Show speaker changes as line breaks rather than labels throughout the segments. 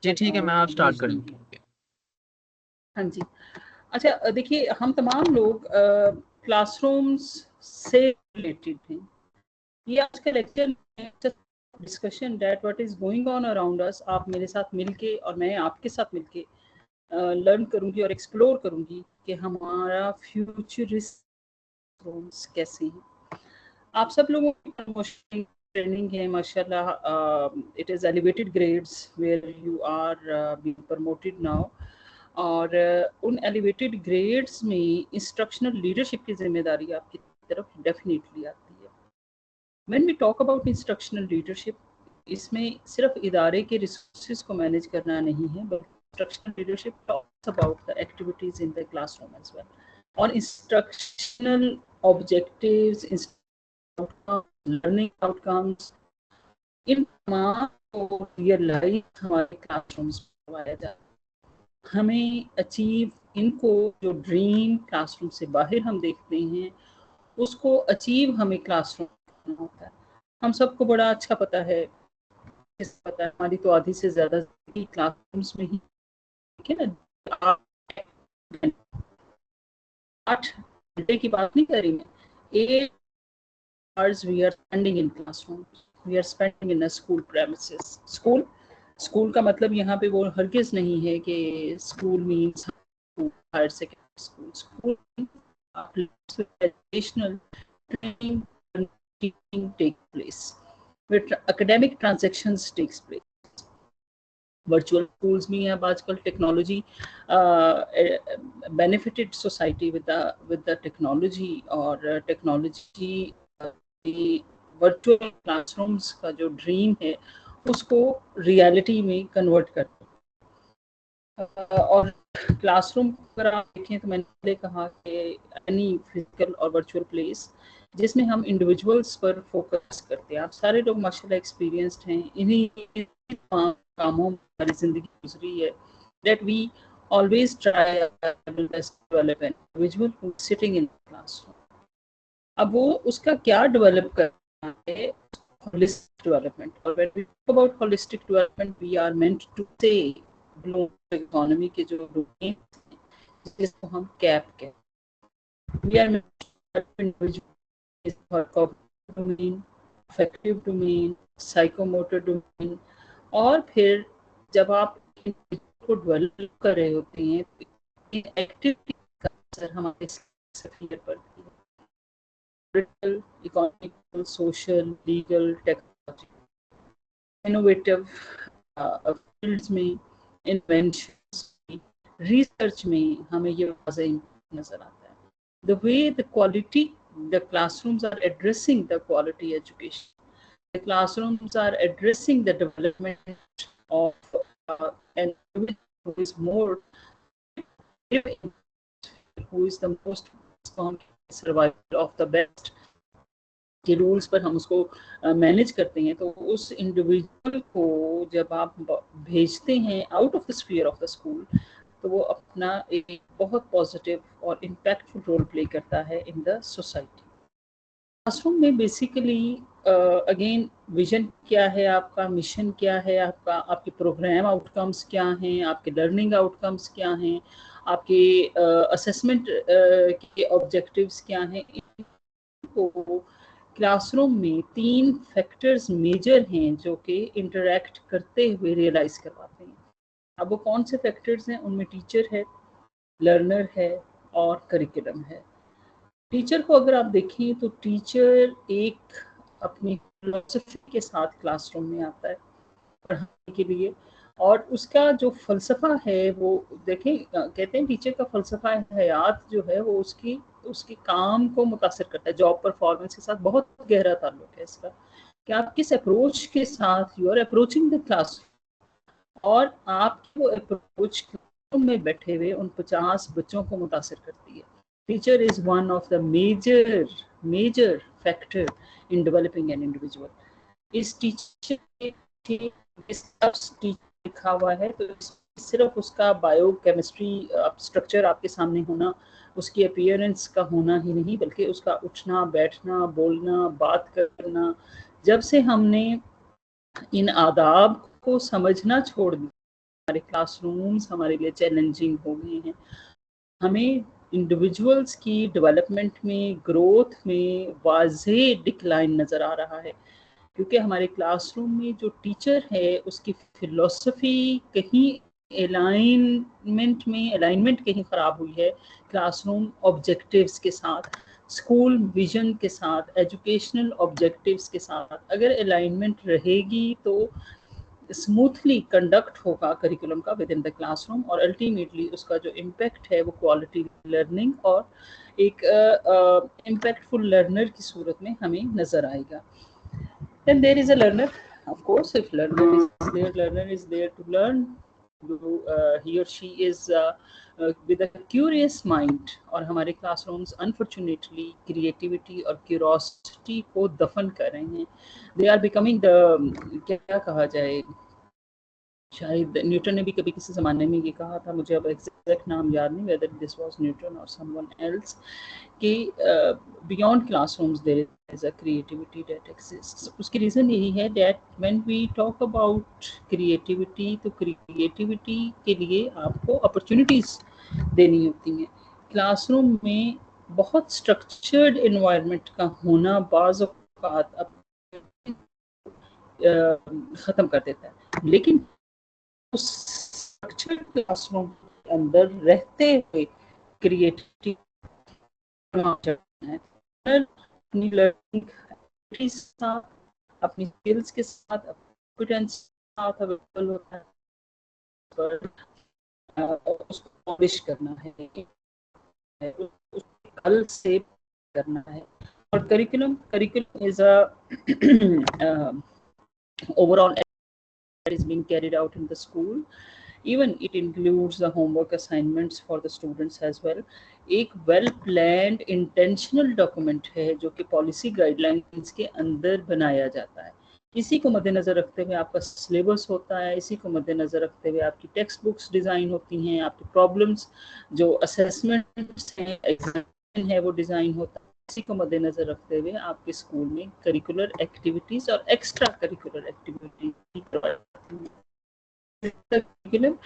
जी ठीक है, मैं आप स्टार्ट करेंगे।
हाँ जी। अच्छा देखिए, हम तमाम लोग क्लासरूम्स से रिलेटेड हैं। ये आज का lecture discussion that what is going on around us, आप मेरे साथ मिलके और मैं आपके साथ मिलके लर्न करूंगी और एक्सप्लोर करूंगी कि हमारा फ्यूचरिस्ट रूम्स कैसे हैं। आप सब लोगों की प्रमोशन ट्रेनिंग है माशाल्लाह, it is elevated grades where you are being promoted now, और उन एलिवेटेड ग्रेड्स में इंस्ट्रक्शनल लीडरशिप की जिम्मेदारी आपकी तरफ डेफिनेटली आती है। When we talk about instructional leadership, इसमें सिर्फ इदारे के रिसोर्सेज को मैनेज करना नहीं है, but instructional leadership talks about the activities in the classroom as well, और इंस्ट्रक्शनल ऑब्जेक्टिव्स, लर्निंग आउटकम्स, इन तमाम को रियलाइज हमारे क्लासरूम्स में करवाया जाता है। हमें अचीव इनको, जो ड्रीम क्लासरूम से बाहर हम देखते हैं, उसको अचीव हमें क्लासरूम करना होता है। हम सबको बड़ा अच्छा पता है, हमारी तो आधी से ज्यादा क्लासरूम्स में ही है ना। 8 घंटे की बात नहीं कर रही मैं, 8 hours we are spending in classrooms, we are spending in a school premises. School का मतलब यहाँ पे वो हरगिज नहीं है कि school means higher secondary school. School educational training and teaching take place, where academic transactions takes place. Virtual schools भी हैं अब आजकल। Technology benefited society with the technology, और टेक्नोलॉजी वर्चुअल क्लासरूम्स का जो ड्रीम है उसको रियलिटी में कन्वर्ट करते हैं। और क्लासरूम अगर आप देखें तो मैंने पहले कहा कि एनी फिजिकल और वर्चुअल प्लेस जिसमें हम इंडिविजुअल्स पर फोकस करते हैं। आप सारे लोग माशाल्लाह एक्सपीरियंस्ड हैं, इन्हीं कामों में हमारी जिंदगी गुजरी है। That we always try develop an individual who sitting in classroom. अब वो उसका क्या डेवलप करना है, होलिस्टिक डेवलपमेंट। और when we talk about holistic development, we are meant to say global economy के जो डोमेन जिसको हम कैप कहते हैं, we are meant to individual domain, affective domain, psychomotor domain. और फिर जब आप को डेवलप कर रहे होते हैं तो एक्टिविटी का असर हमारे सफियर पर भी है। Political, economical, social, legal, technology, innovative fields में, inventions में, research में हमें ये वाज़ेह नजर आता है। The way the quality, the classrooms are addressing the quality education. The classrooms are addressing the development of an individual who is more, who is the most on survival of the best के rules पर हम उसको manage करते हैं। तो उस individual को जब आप भेजते हैं out of the sphere of the school, तो वो अपना एक बहुत पॉजिटिव और इम्पैक्टफुल रोल प्ले करता है इन द सोसाइटी। क्लासरूम में बेसिकली अगेन विजन क्या है आपका, मिशन क्या है आपका, आपके प्रोग्राम आउटकम्स क्या हैं, आपके लर्निंग आउटकम्स क्या हैं, आपके असेसमेंट के ऑब्जेक्टिव्स क्या हैं। इनको क्लासरूम में 3 फैक्टर्स मेजर हैं जो कि इंटरैक्ट करते हुए रियलाइज करवाते हैं। अब वो कौन से फैक्टर्स हैं? उनमें टीचर है, लर्नर है और करिकुलम है। टीचर को अगर आप देखें तो टीचर एक अपनी फिलॉसफी के साथ क्लासरूम में आता है पढ़ाने के लिए, और उसका जो फलसफा है वो देखें, कहते हैं टीचर का फलसफा हयात जो है वो उसके काम को मुतासर करता है। जॉब परफॉर्मेंस के साथ बहुत गहरा ताल्लुक है इसका, कि आप किस अप्रोच के साथ you are approaching the class, और आपकी वो अप्रोच क्लासरूम में बैठे हुए उन 50 बच्चों को मुतासर करती है। Teacher is one of the major factor in developing an individual. इस टीचर लिखा हुआ है तो सिर्फ उसका बायोकेमिस्ट्री स्ट्रक्चर आपके सामने होना, उसकी अपीयरेंस का होना ही नहीं, बल्कि उसका उठना बैठना, बोलना, बात करना। जब से हमने इन आदाब को समझना छोड़ दिया, हमारे क्लासरूम्स हमारे लिए चैलेंजिंग हो गए हैं। हमें इंडिविजुअल्स की डेवलपमेंट में, ग्रोथ में वाज़ेह डिक्लाइन नज़र आ रहा है, क्योंकि हमारे क्लासरूम में जो टीचर है उसकी फ़िलॉसफ़ी कहीं अलाइनमेंट कहीं ख़राब हुई है क्लासरूम ऑब्जेक्टिव्स के साथ, स्कूल विजन के साथ, एजुकेशनल ऑब्जेक्टिव्स के साथ। अगर अलाइनमेंट रहेगी तो स्मूथली कंडक्ट होगा करिकुलम का विद इन द क्लासरूम, और अल्टीमेटली उसका जो इम्पैक्ट है वो क्वालिटी लर्निंग और एक इम्पैक्टफुल लर्नर की सूरत में हमें नज़र आएगा। Then there is a learner, of course. If learner is there to learn. He or she is with a curious mind. और हमारे classrooms unfortunately creativity और curiosity को दफन कर रहे हैं. They are becoming the क्या कहा जाए, शायद न्यूटन ने भी कभी किसी ज़माने में ये कहा था, मुझे अब एग्जैक्ट नाम याद नहीं, वेदर दिस वाज न्यूटन और समवन एल्स, कि beyond classrooms there is a creativity that exists. उसकी रीज़न यही है that when we talk about creativity, तो क्रिएटिविटी के लिए आपको अपॉर्चुनिटीज़ देनी होती हैं। क्लासरूम में बहुत स्ट्रक्चर्ड इन्वायरमेंट का होना बाज़ औक़ात ख़त्म कर देता है, लेकिन उस स्ट्रक्चर्ड क्लासरूम के अंदर रहते हुए क्रिएटिविटी अपनी लर्निंग के साथ, अपनी स्किल्स के साथ, कॉन्फिडेंस के साथ अवेलेबल होता है, उसको पॉलिश करना है, उसको कल से करना है। और curriculum is a overall that is being carried out in the school. Even it includes the homework assignments for the students as well. एक well planned intentional document है जो कि policy guidelines के अंदर बनाया जाता है। इसी को मद्देनज़र रखते हुए आपका सिलेबस होता है, इसी को मद्देनज़र रखते हुए आपकी टेक्स्ट बुक्स डिज़ाइन होती हैं, आपके प्रॉब्लम्स जो असेसमेंट्स हैं, एग्जाम है, वो डिज़ाइन होता है। इसी को मद्देनज़र रखते हुए आपके स्कूल में करिकुलर एक्टिविटीज़ और extra curricular activities curriculum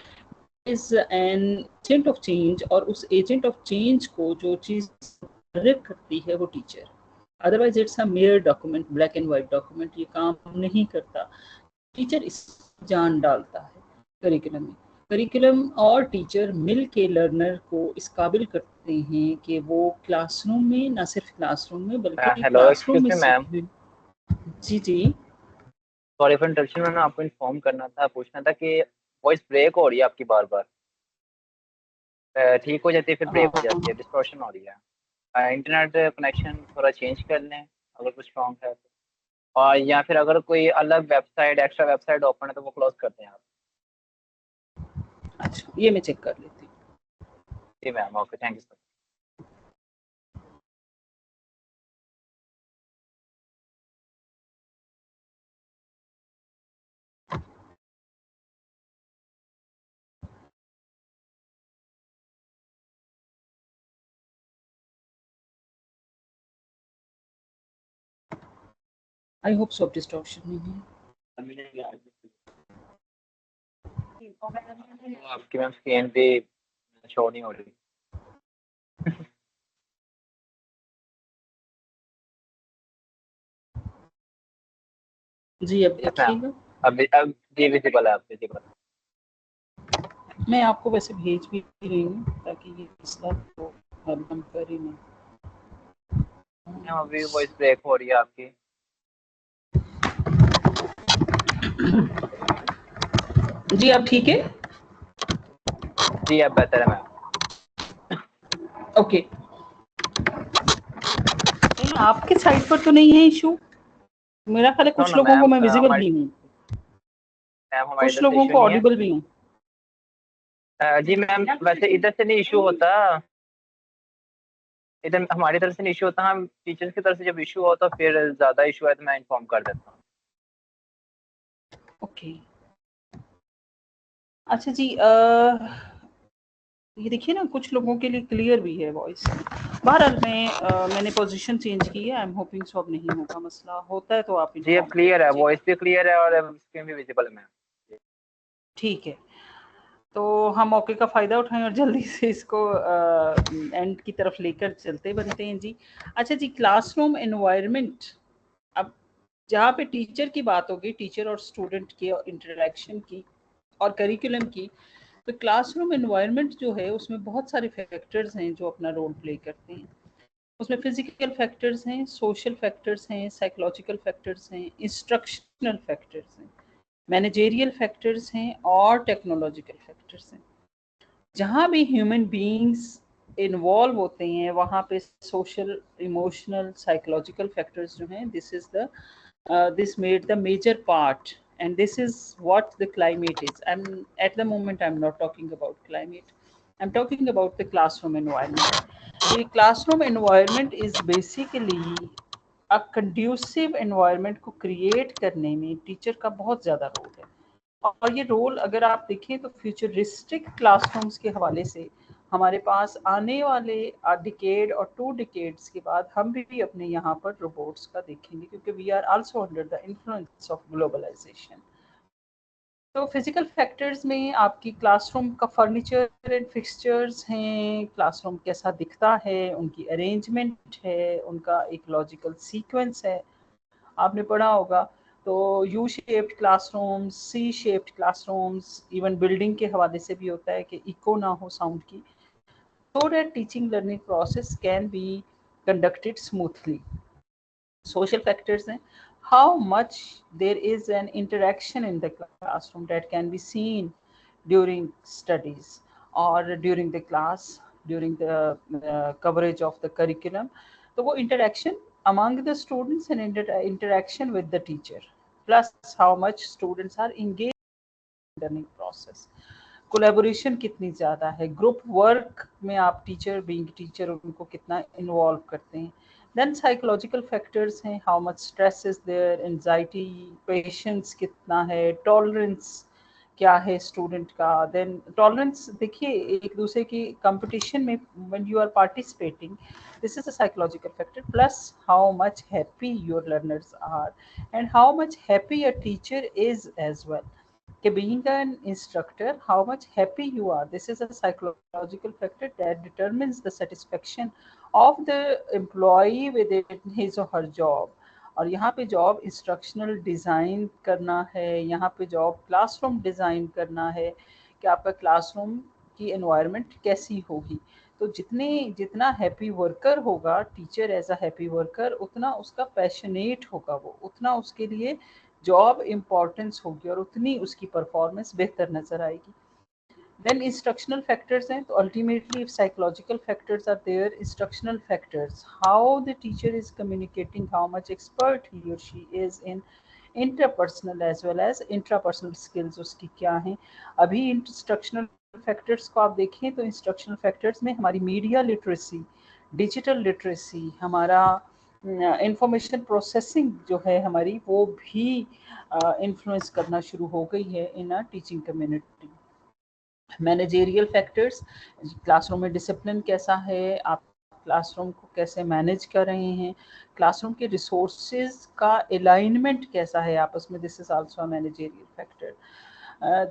is an agent of change, और उस एजेंट ऑफ चेंज को जो चीज़ डायरेक्ट करती है वो teacher. Otherwise it's a mayor document, black and white document, ये काम नहीं करता। टीचर इस जान डालता है करिकुलम में। करिकुलम और टीचर मिल के लर्नर को इस काबिल करते हैं कि वो क्लासरूम में, ना सिर्फ क्लासरूम में बल्कि क्लासरूम में
मैम।
जी
सॉरी फॉर इंटरप्शन मैम, आपको इन्फॉर्म करना था, पूछना था कि वॉइस ब्रेक हो रही है आपकी बार बार, ठीक हो जाती है फिर ब्रेक हो जाती है, डिस्टॉर्शन हो रही है। इंटरनेट कनेक्शन थोड़ा चेंज कर लें अगर कुछ स्ट्रॉन्ग है तो, और या फिर अगर कोई अलग वेबसाइट, एक्स्ट्रा वेबसाइट ओपन है तो वो क्लोज कर दें आप।
अच्छा, ये मैं चेक कर लेती हूँ।
जी ma'am, okay, thank you sir.
I hope so distortion नहीं है।
आपकी मैम स्क्रीन पे शो नहीं हो रही।
जी अब देखिएगा,
अब जी विजिबल है, आप विजिबल।
मैं आपको वैसे भेज भी रही हूँ ताकि ये मसला को हल हम कर ही नहीं।
अभी वॉइस ब्रेक हो रही है आपकी।
जी अब ठीक है?
जी अब बेहतर है मैम।
ओके, आपके साइड पर तो नहीं है इशू? मेरा ख्याल है कुछ लोगों को मैं विजिबल भी हूँ, कुछ लोगों को ऑडिबल भी हूँ।
जी मैम, वैसे इधर से नहीं इशू होता, इधर हमारी तरफ से नहीं इशू होता। हम टीचर्स की तरफ से जब इशू हो तो फिर ज़्यादा इशू है तो मैं इन्फॉर्म कर देता हूँ।
ओके, अच्छा जी, ये देखिए ना, कुछ लोगों के लिए क्लियर भी है वॉइस। बहरहाल मैंने पोजीशन चेंज की है, आई एम होपिंग सो अब नहीं होगा मसला। होता है तो आप
जी अब क्लियर है, वॉइस भी क्लियर है और स्क्रीन भी विजिबल है मैम।
ठीक है। तो हम मौके का फ़ायदा उठाएं और जल्दी से इसको एंड की तरफ लेकर चलते बनते हैं जी। अच्छा जी, क्लासरूम एनवायरनमेंट, अब जहाँ पे टीचर की बात होगी, टीचर और स्टूडेंट की और इंटरेक्शन की और करिकुलम की, तो क्लासरूम एनवायरनमेंट जो है उसमें बहुत सारे फैक्टर्स हैं जो अपना रोल प्ले करते हैं। उसमें फिजिकल फैक्टर्स हैं, सोशल फैक्टर्स हैं, साइकोलॉजिकल फैक्टर्स हैं, इंस्ट्रक्शनल फैक्टर्स हैं, मैनेजेरियल फैक्टर्स हैं और टेक्नोलॉजिकल फैक्टर्स हैं। जहाँ भी ह्यूमन बीइंग्स इन्वॉल्व होते हैं वहाँ पे सोशल, इमोशनल, साइकोलॉजिकल फैक्टर्स जो हैं, this made the major part, and this is what the climate is. I'm at the moment I'm not talking about climate, I'm talking about the classroom environment. The classroom environment is basically a conducive environment को create करने में teacher का बहुत ज़्यादा role है। और ये role अगर आप देखें तो फ्यूचरिस्टिक क्लासरूम्स के हवाले से हमारे पास आने वाले डिकेड और 2 डिकेड्स के बाद हम भी अपने यहाँ पर रोबोट्स का देखेंगे, क्योंकि we are also under the influence of globalisation. तो फिजिकल फैक्टर्स में आपकी क्लासरूम का फर्नीचर एंड फिक्सचर्स हैं, क्लासरूम कैसा दिखता है, उनकी अरेंजमेंट है, उनका एक लॉजिकल सीक्वेंस है। आपने पढ़ा होगा तो U shaped classrooms, C shaped classrooms, even building के हवाले से भी होता है कि इको ना हो साउंड की, so that teaching learning process can be conducted smoothly. Social factors हैं, how much there is an interaction in the classroom that can be seen during studies or during the class, during the coverage of the curriculum. तो वो interaction among the students and interaction with the teacher, plus how much students are engaged in the learning process. Collaboration कितनी ज़्यादा है, group work में आप teacher being teacher उनको कितना involve करते हैं। देन साइकोलॉजिकल फैक्टर्स हैं, how much stress is there, anxiety, patience कितना है, टॉलरेंस क्या है स्टूडेंट का। देन टॉलरेंस देखिए, एक दूसरे की कंपटीशन में when you are participating, this is a psychological factor, plus how much happy your learners are and how much happy a teacher is as well. Being an instructor, how much happy you are, this is a psychological factor that determines the satisfaction of the employee within his or her job. और यहाँ पे job instructional design करना है, यहाँ पे job classroom design करना है कि आपका क्लासरूम की एनवायरनमेंट कैसी होगी। तो जितना हैप्पी वर्कर होगा teacher as a happy worker, उतना उसका पैशनेट होगा वो, उतना उसके लिए जॉब इम्पॉर्टेंस होगी और उतनी उसकी परफॉर्मेंस बेहतर नज़र आएगी। देन इंस्ट्रक्शनल फैक्टर्स हैं, तो ultimately psychological factors are there, instructional factors, how the teacher is communicating, how much expert he or she is in interpersonal as well as intrapersonal skills उसकी क्या हैं। अभी इंस्ट्रक्शनल फैक्टर्स को आप देखें तो इंस्ट्रक्शनल फैक्टर्स में हमारी मीडिया लिटरेसी, डिजिटल लिटरेसी, हमारा इंफॉर्मेशन प्रोसेसिंग जो है हमारी, वो भी इन्फ्लुएंस करना शुरू हो गई है in a teaching community. Managerial factors, classroom में डिसिप्लिन कैसा है, आप क्लासरूम को कैसे मैनेज कर रहे हैं, क्लासरूम के रिसोर्सेज का अलाइनमेंट कैसा है आपस में, this is also a managerial factor.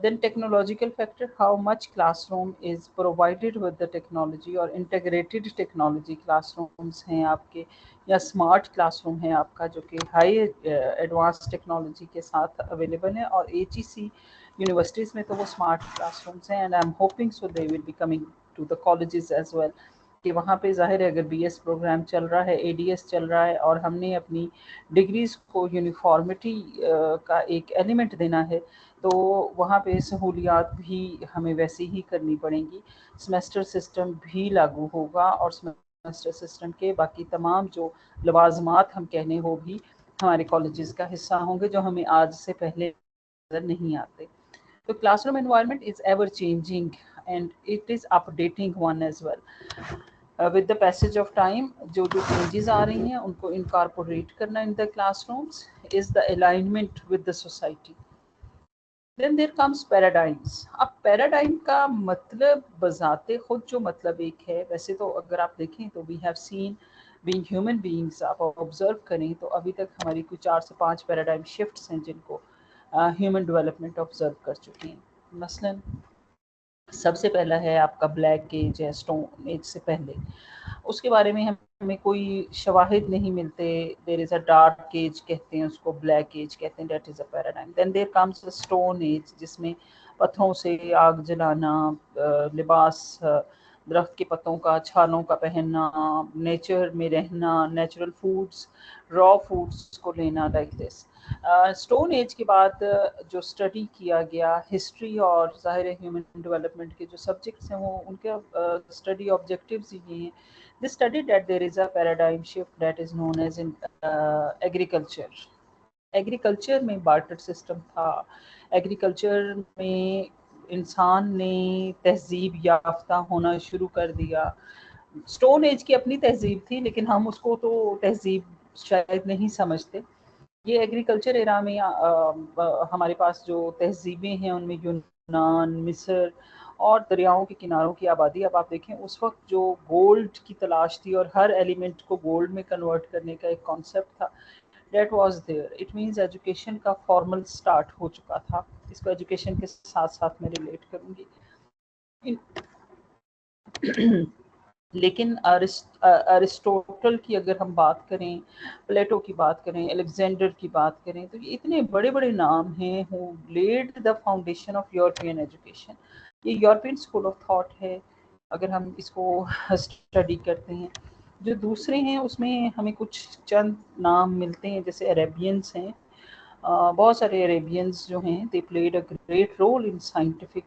Then technological factor, how much classroom is provided with the technology और integrated technology classrooms हैं आपके, या smart classroom है आपका जो कि high advanced technology के साथ available है। और HEC universities में तो वो smart classrooms हैं, and I'm hoping so they will be coming to the colleges as well, कि वहाँ पे ज़ाहिर है अगर BS प्रोग्राम चल रहा है, ADS चल रहा है और हमने अपनी डिग्रीज़ को यूनिफॉर्मिटी का एक एलिमेंट देना है, तो वहाँ पे सहूलियात भी हमें वैसे ही करनी पड़ेंगी। सेमेस्टर सिस्टम भी लागू होगा और सेमेस्टर सिस्टम के बाकी तमाम जो लवाजमात हम कहने हो भी हमारे कॉलेजेस का हिस्सा होंगे, जो हमें आज से पहले नज़र नहीं आते। तो classroom environment is ever changing and it is updating one as well. With the passage of time जो चेंजेस आ रही हैं उनको इनकॉर्पोरेट करना in the classrooms is the alignment with the society. Then there comes paradigms. अब paradigm का मतलब बजाते खुद जो मतलब एक है, वैसे तो अगर आप देखें तो we have seen being human beings, आप ऑब्जर्व करें तो अभी तक हमारी कुछ 4 से 5 पैराडाइम शिफ्ट्स हैं जिनको ह्यूमन डेवलपमेंट ऑब्जर्व कर चुके हैं। मसलन सबसे पहला है आपका ब्लैक एज या स्टोन एज से पहले, उसके बारे में हमें कोई शवाहिद नहीं मिलते। There is a dark age कहते हैं उसको, ब्लैक एज कहते हैं, that is a paradigm. Then there comes a stone age जिसमें पत्थरों से आग जलाना, लिबास, दरख्त के पत्तों का, छालों का पहनना, नेचर में रहना, नेचुरल फूड्स, रॉ फूड्स को लेना, लाइक दिस। स्टोन एज के बाद जो स्टडी किया गया हिस्ट्री और ज़ाहिर है ह्यूमन डेवलपमेंट के जो सब्जेक्ट्स हैं वो उनके स्टडी ऑब्जेक्टिव्स ये हैं। They studied that there is a paradigm shift that is known as in agriculture. Agriculture में बार्टर सिस्टम था। एग्रीकल्चर में इंसान ने तहजीब याफ्ता होना शुरू कर दिया। स्टोन एज की अपनी तहजीब थी लेकिन हम उसको तो तहजीब शायद नहीं समझते। ये एग्रीकल्चर एरा में हमारे पास जो तहजीबें हैं उनमें यूनान, मिस्र और दरियाओं के किनारों की आबादी। अब आप देखें उस वक्त जो गोल्ड की तलाश थी और हर एलिमेंट को गोल्ड में कन्वर्ट करने का एक कॉन्सेप्ट था, that was there. It means education का फॉर्मल स्टार्ट हो चुका था। इसको एजुकेशन के साथ साथ मैं रिलेट करूँगी। लेकिन अरिस्टोटल की अगर हम बात करें, प्लेटो की बात करें, अलेक्जेंडर की बात करें, तो ये इतने बड़े बड़े नाम हैं who laid the foundation of European education. ये यूरोपियन स्कूल ऑफ थॉट है अगर हम इसको स्टडी करते हैं। जो दूसरे हैं उसमें हमें कुछ चंद नाम मिलते हैं, जैसे अरेबियंस हैं। बहुत सारे अरेबियंस जो हैं they played a great role in scientific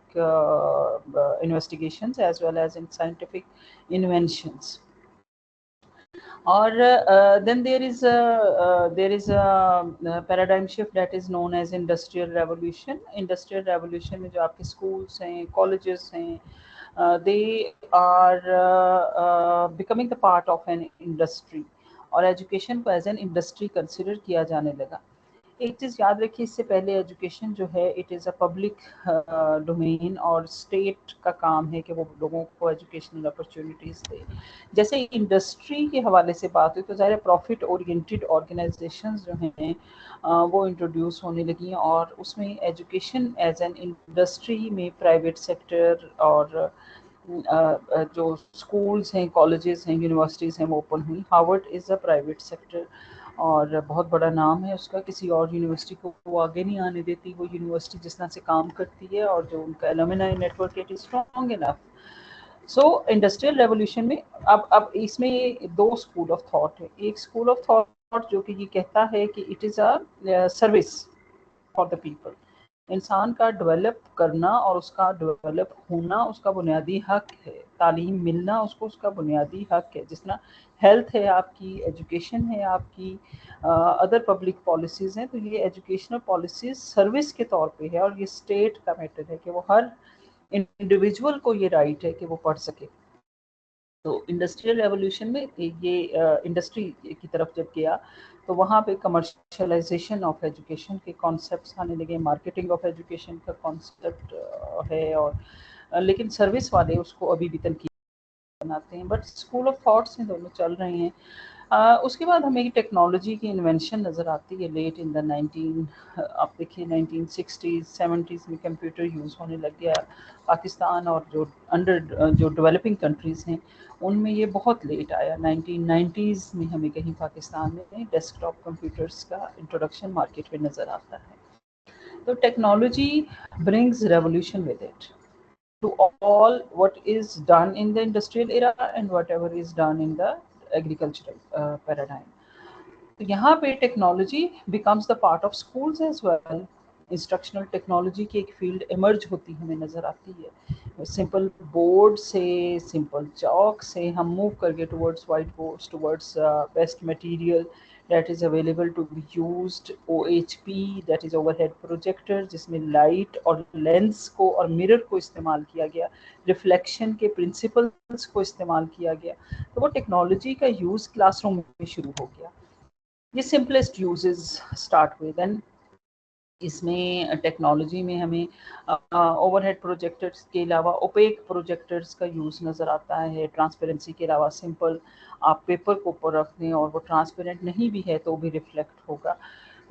investigations as well as in scientific inventions. और then there is a paradigm shift that is known as industrial revolution. Industrial revolution में जो आपके schools हैं, colleges हैं, they are becoming the part of an industry और education को as an industry consider किया जाने लगा। एक चीज़ याद रखिए, इससे पहले एजुकेशन जो है it is a public domain और स्टेट का काम है कि वो लोगों को एजुकेशनल अपॉर्चुनिटीज़ दे। जैसे इंडस्ट्री के हवाले से बात हुई तो ज़ाहिर प्रॉफिट ओरिएंटेड ऑर्गेनाइजेशंस जो हैं वो इंट्रोड्यूस होने लगी हैं और उसमें एजुकेशन एज एन इंडस्ट्री में प्राइवेट सेक्टर और जो स्कूल्स हैं, कॉलेजेस हैं, यूनिवर्सिटीज़ हैं वो ओपन हुई। Harvard is a private sector और बहुत बड़ा नाम है उसका, किसी और यूनिवर्सिटी को वो आगे नहीं आने देती। वो यूनिवर्सिटी जिस तरह से काम करती है और जो उनका alumni network it is strong enough. So industrial revolution में अब इसमें दो स्कूल ऑफ थॉट है। एक स्कूल ऑफ थॉट जो कि ये कहता है कि it is a service for the people. इंसान का डेवलप करना और उसका डेवलप होना उसका बुनियादी हक है। तालीम मिलना उसको उसका बुनियादी हक है। जिस तरह हेल्थ है आपकी, एजुकेशन है आपकी, अदर पब्लिक पॉलिसीज़ हैं, तो ये एजुकेशनल पॉलिसीज़ सर्विस के तौर पे है और ये स्टेट का मैटर है कि वो हर इंडिविजुअल को ये राइट है कि वो पढ़ सके। तो इंडस्ट्रियल रेवोल्यूशन में ये इंडस्ट्री की तरफ जब गया तो वहाँ पे कमर्शलाइजेशन ऑफ एजुकेशन के कॉन्सेप्ट्स आने लगे, मार्केटिंग ऑफ एजुकेशन का कॉन्सेप्ट है और लेकिन सर्विस वाले उसको अभी भी तनकीद बनाते हैं। बट स्कूल ऑफ थॉट्स में दोनों चल रहे हैं। उसके बाद हमें टेक्नोलॉजी की इन्वेंशन नज़र आती है लेट इन द 19 आप देखिए 1960s 70s में कंप्यूटर यूज़ होने लग गया। पाकिस्तान और जो डेवलपिंग कंट्रीज़ हैं उनमें ये बहुत लेट आया। 1990s में हमें कहीं पाकिस्तान में डेस्कटॉप कंप्यूटर्स का इंट्रोडक्शन मार्केट में नज़र आता है। तो technology brings revolution with it to all what is done in the industrial era and whatever is done in the agricultural paradigm. तो यहाँ पे technology becomes the part of schools as well. Instructional technology की एक field emerge होती हमें नज़र आती है। सिंपल बोर्ड से, सिंपल चॉक से हम मूव करके towards white boards, towards best material that is available to be used, OHP that is overhead projector जिसमें लाइट और लेंस को और मिरर को इस्तेमाल किया गया, रिफ्लेक्शन के प्रिंसिपल्स को इस्तेमाल किया गया। तो वो टेक्नोलॉजी का यूज़ क्लासरूम में शुरू हो गया। ये सिंपलेस्ट यूजेस स्टार्ट हुए। देन इसमें टेक्नोलॉजी में हमें ओवरहेड प्रोजेक्टर्स के अलावा ओपेक प्रोजेक्टर्स का यूज़ नज़र आता है। ट्रांसपेरेंसी के अलावा सिंपल आप पेपर को ऊपर रख दें और वो ट्रांसपेरेंट नहीं भी है तो भी रिफ्लेक्ट होगा।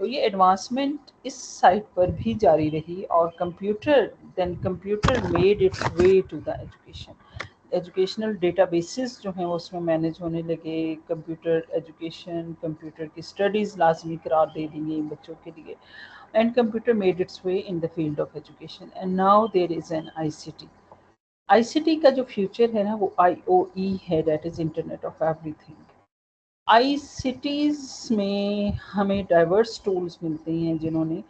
तो ये एडवांसमेंट इस साइड पर भी जारी रही और computer made its way to the education. Educational databases जो हैं उसमें मैनेज होने लगे, कंप्यूटर एजुकेशन, कंप्यूटर की स्टडीज़ लाजमी करार दे दी गई बच्चों के लिए, and computer made its way in the field of education, and now there is an ICT. ICT का जो फ्यूचर है ना वो आईओई है, that is internet of everything. ICTs में हमें डाइवर्स टूल्स मिलते हैं जिन्होंने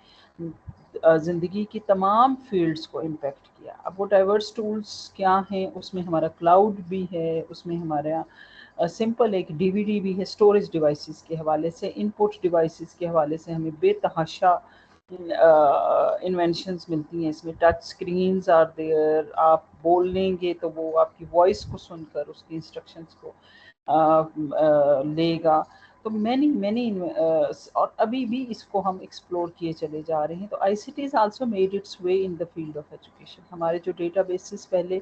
ज़िंदगी की तमाम फील्ड्स को इम्पेक्ट किया। अब वो डाइवर्स टूल्स क्या हैं, उसमें हमारा क्लाउड भी है, उसमें हमारा सिंपल एक डीवीडी भी है। स्टोरेज डिवाइसेस के हवाले से, इनपुट डिवाइसेस के हवाले से हमें बेतहाशा इन्वेंशंस मिलती हैं। इसमें टच स्क्रीन्स आर देयर, आप बोल लेंगे तो वो आपकी वॉइस को सुनकर उसकी इंस्ट्रक्शंस को लेगा। तो मैनी और अभी भी इसको हम एक्सप्लोर किए चले जा रहे हैं। तो ICT is also made its way in the field of education. हमारे जो डेटाबेसेस पहले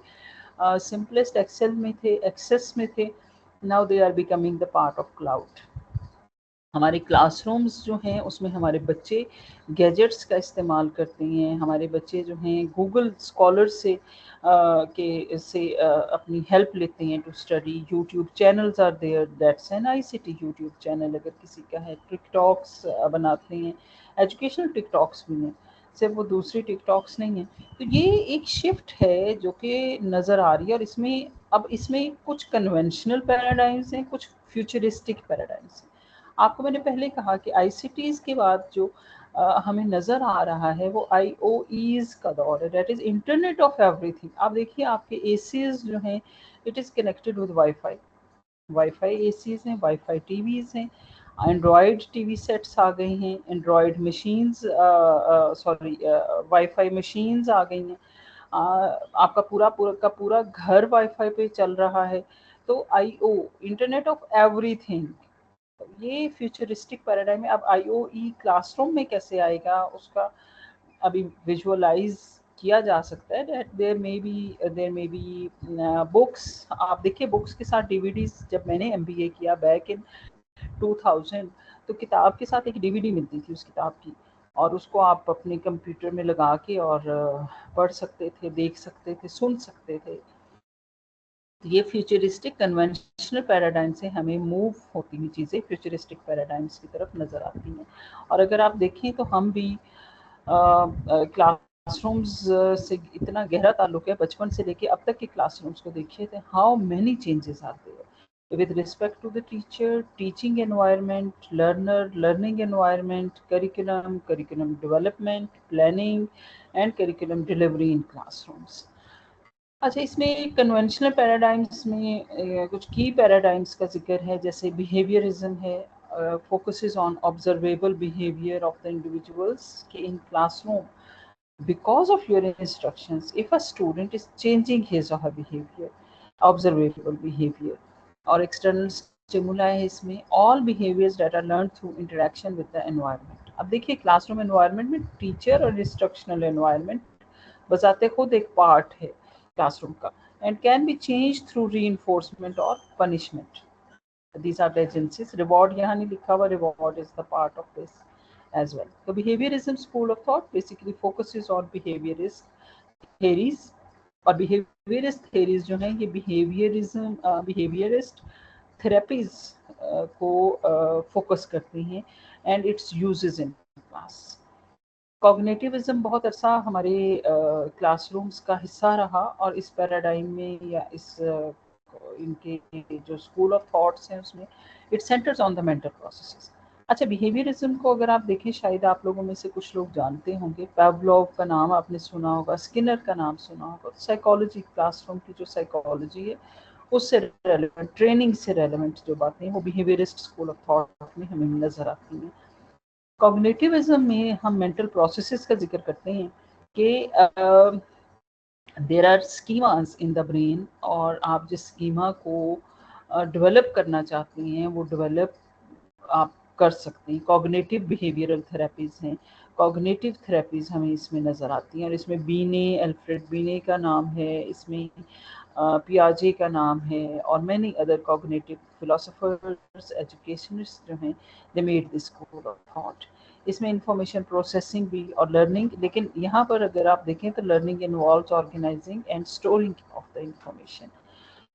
सिंपलेस्ट एक्सेल में थे, एक्सेस में थे, now they are becoming the part of cloud. हमारे क्लासरूम्स जो हैं उसमें हमारे बच्चे गैजेट्स का इस्तेमाल करते हैं। हमारे बच्चे जो हैं गूगल स्कॉलर से अपनी हेल्प लेते हैं to study. YouTube channels are there, that's an ICT YouTube channel अगर किसी का है। टिकटॉक्स बनाते हैं, एजुकेशनल टिकटॉक्स भी हैं, सिर्फ वो दूसरी टिकटॉक्स नहीं है। तो ये एक शिफ्ट है जो कि नज़र आ रही है, और इसमें कुछ कन्वेंशनल पैराडाइम्स हैं, कुछ फ्यूचरिस्टिक पैराडाइम्स हैं। आपको मैंने पहले कहा कि आईसीटीज़ के बाद जो हमें नज़र आ रहा है वो आईओईज़ का दौर है, that is internet of everything. आप देखिए आपके एसीज़ जो हैं it is connected with wifi ACs हैं, वाईफाई टीवीज़ हैं, एंड्रॉयड टीवी सेट्स आ गई हैं, एंड्रॉयड मशीन्स, वाईफाई मशीन्स आ गई हैं। आपका पूरा घर वाईफाई पे चल रहा है। तो आईओ, इंटरनेट ऑफ एवरीथिंग, ये फ्यूचरिस्टिक पैराडाइम है। अब आईओई क्लासरूम में कैसे आएगा उसका अभी विजुअलाइज किया जा सकता है। That there may be books. आप देखिए बुक्स के साथ डीवीडीज, जब मैंने एमबीए किया बैक इन 2000, तो किताब के साथ एक डीवीडी मिलती थी उस किताब की, और उसको आप अपने कंप्यूटर में लगा के और पढ़ सकते थे, देख सकते थे, सुन सकते थे। ये फ्यूचरिस्टिक कन्वेंशनल पैराडाइम से हमें मूव होती हुई चीज़ें फ्यूचरिस्टिक पैराडाइम्स की तरफ नज़र आती हैं। और अगर आप देखें तो हम भी क्लासरूम्स से इतना गहरा ताल्लुक है, बचपन से लेके अब तक के क्लासरूम्स को देखिए थे, how many changes are there with respect to the teacher, teaching environment, learner, learning environment, curriculum development, planning and curriculum delivery in classrooms. अच्छा, इसमें कन्वेंशनल पैराडाइम्स में कुछ की पैराडाइम्स का जिक्र है, जैसे बिहेवियरिज्म है, focuses on observable behaviour of the individuals कि in classroom because of your instructions if a student is changing his or her behaviour, observable behaviour. और एक्सटर्नल स्टिमुलाई है इसमें, all behaviours that are learn through interaction with the environment. अब देखिए classroom environment में teacher और instructional environment बजाते खुद एक पार्ट है क्लासरूम का, and can be change through reinforcement और punishment. These are the agencies. Reward यहाँ नहीं लिखा हुआ, reward is the part of this as well. So behaviorism school of thought basically focuses on behaviorist theories, और behaviorist theories जो हैं ये behaviorist therapies को फोकस करती हैं and its uses in class. Cognitivism बहुत अरसा हमारे क्लासरूम्स का हिस्सा रहा, और इस पैराडाइम में या इनके जो स्कूल ऑफ थॉट्स हैं उसमें it centres on the mental processes. अच्छा, बिहेवियरिज्म को अगर आप देखें, शायद आप लोगों में से कुछ लोग जानते होंगे, पावलोव का नाम आपने सुना होगा, स्किनर का नाम सुना होगा। साइकोलॉजी, क्लासरूम की जो साइकोलॉजी है उससे रेलेवेंट, ट्रेनिंग से रेलेवेंट जो बातें हैं वो बिहेवियरिस्ट स्कूल ऑफ थॉट में हमें नज़र आती हैं। कॉग्निटिविज्म में हम मेंटल प्रोसेसेस का जिक्र करते हैं कि there are schemas in the brain, और आप जिस स्कीमा को डेवलप करना चाहते हैं वो डेवलप आप कर सकते हैं। कॉग्निटिव बिहेवियरल थेरेपीज़ हैं, कॉग्निटिव थेरेपीज़ हमें इसमें नज़र आती हैं, और इसमें बीने, अल्फ्रेड बीने का नाम है, इसमें पियाजे का नाम है, और many other cognitive philosophers, educationist जो हैं, they made this school of thought. इसमें इंफॉर्मेशन प्रोसेसिंग भी और लर्निंग, लेकिन यहाँ पर अगर आप देखें तो learning involves organising and storing of the information,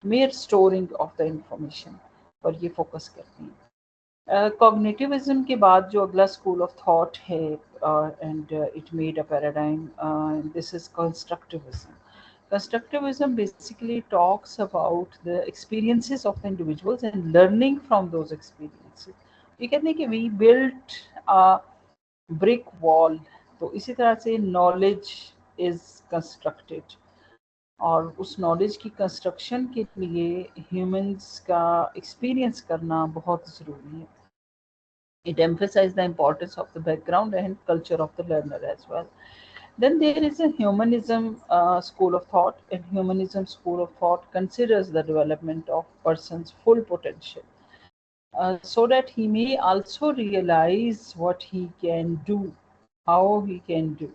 mere storing of the information पर ये फोकस करती हैं। कॉग्निटिविज्म के बाद जो अगला स्कूल ऑफ थॉट है and it made a paradigm, this is constructivism. Constructivism basically talks about the experiences of the individuals and learning from those experiences. ये कहते हैं कि we built a brick wall, तो इसी तरह से knowledge is constructed, और उस नॉलेज की कंस्ट्रक्शन के लिए ह्यूमंस का एक्सपीरियंस करना बहुत ज़रूरी है. It emphasizes the importance of the background and culture of the learner as well. Then there is a humanism school of thought, and humanism school of thought considers the development of person's full potential, so that he may also realize what he can do, how he can do.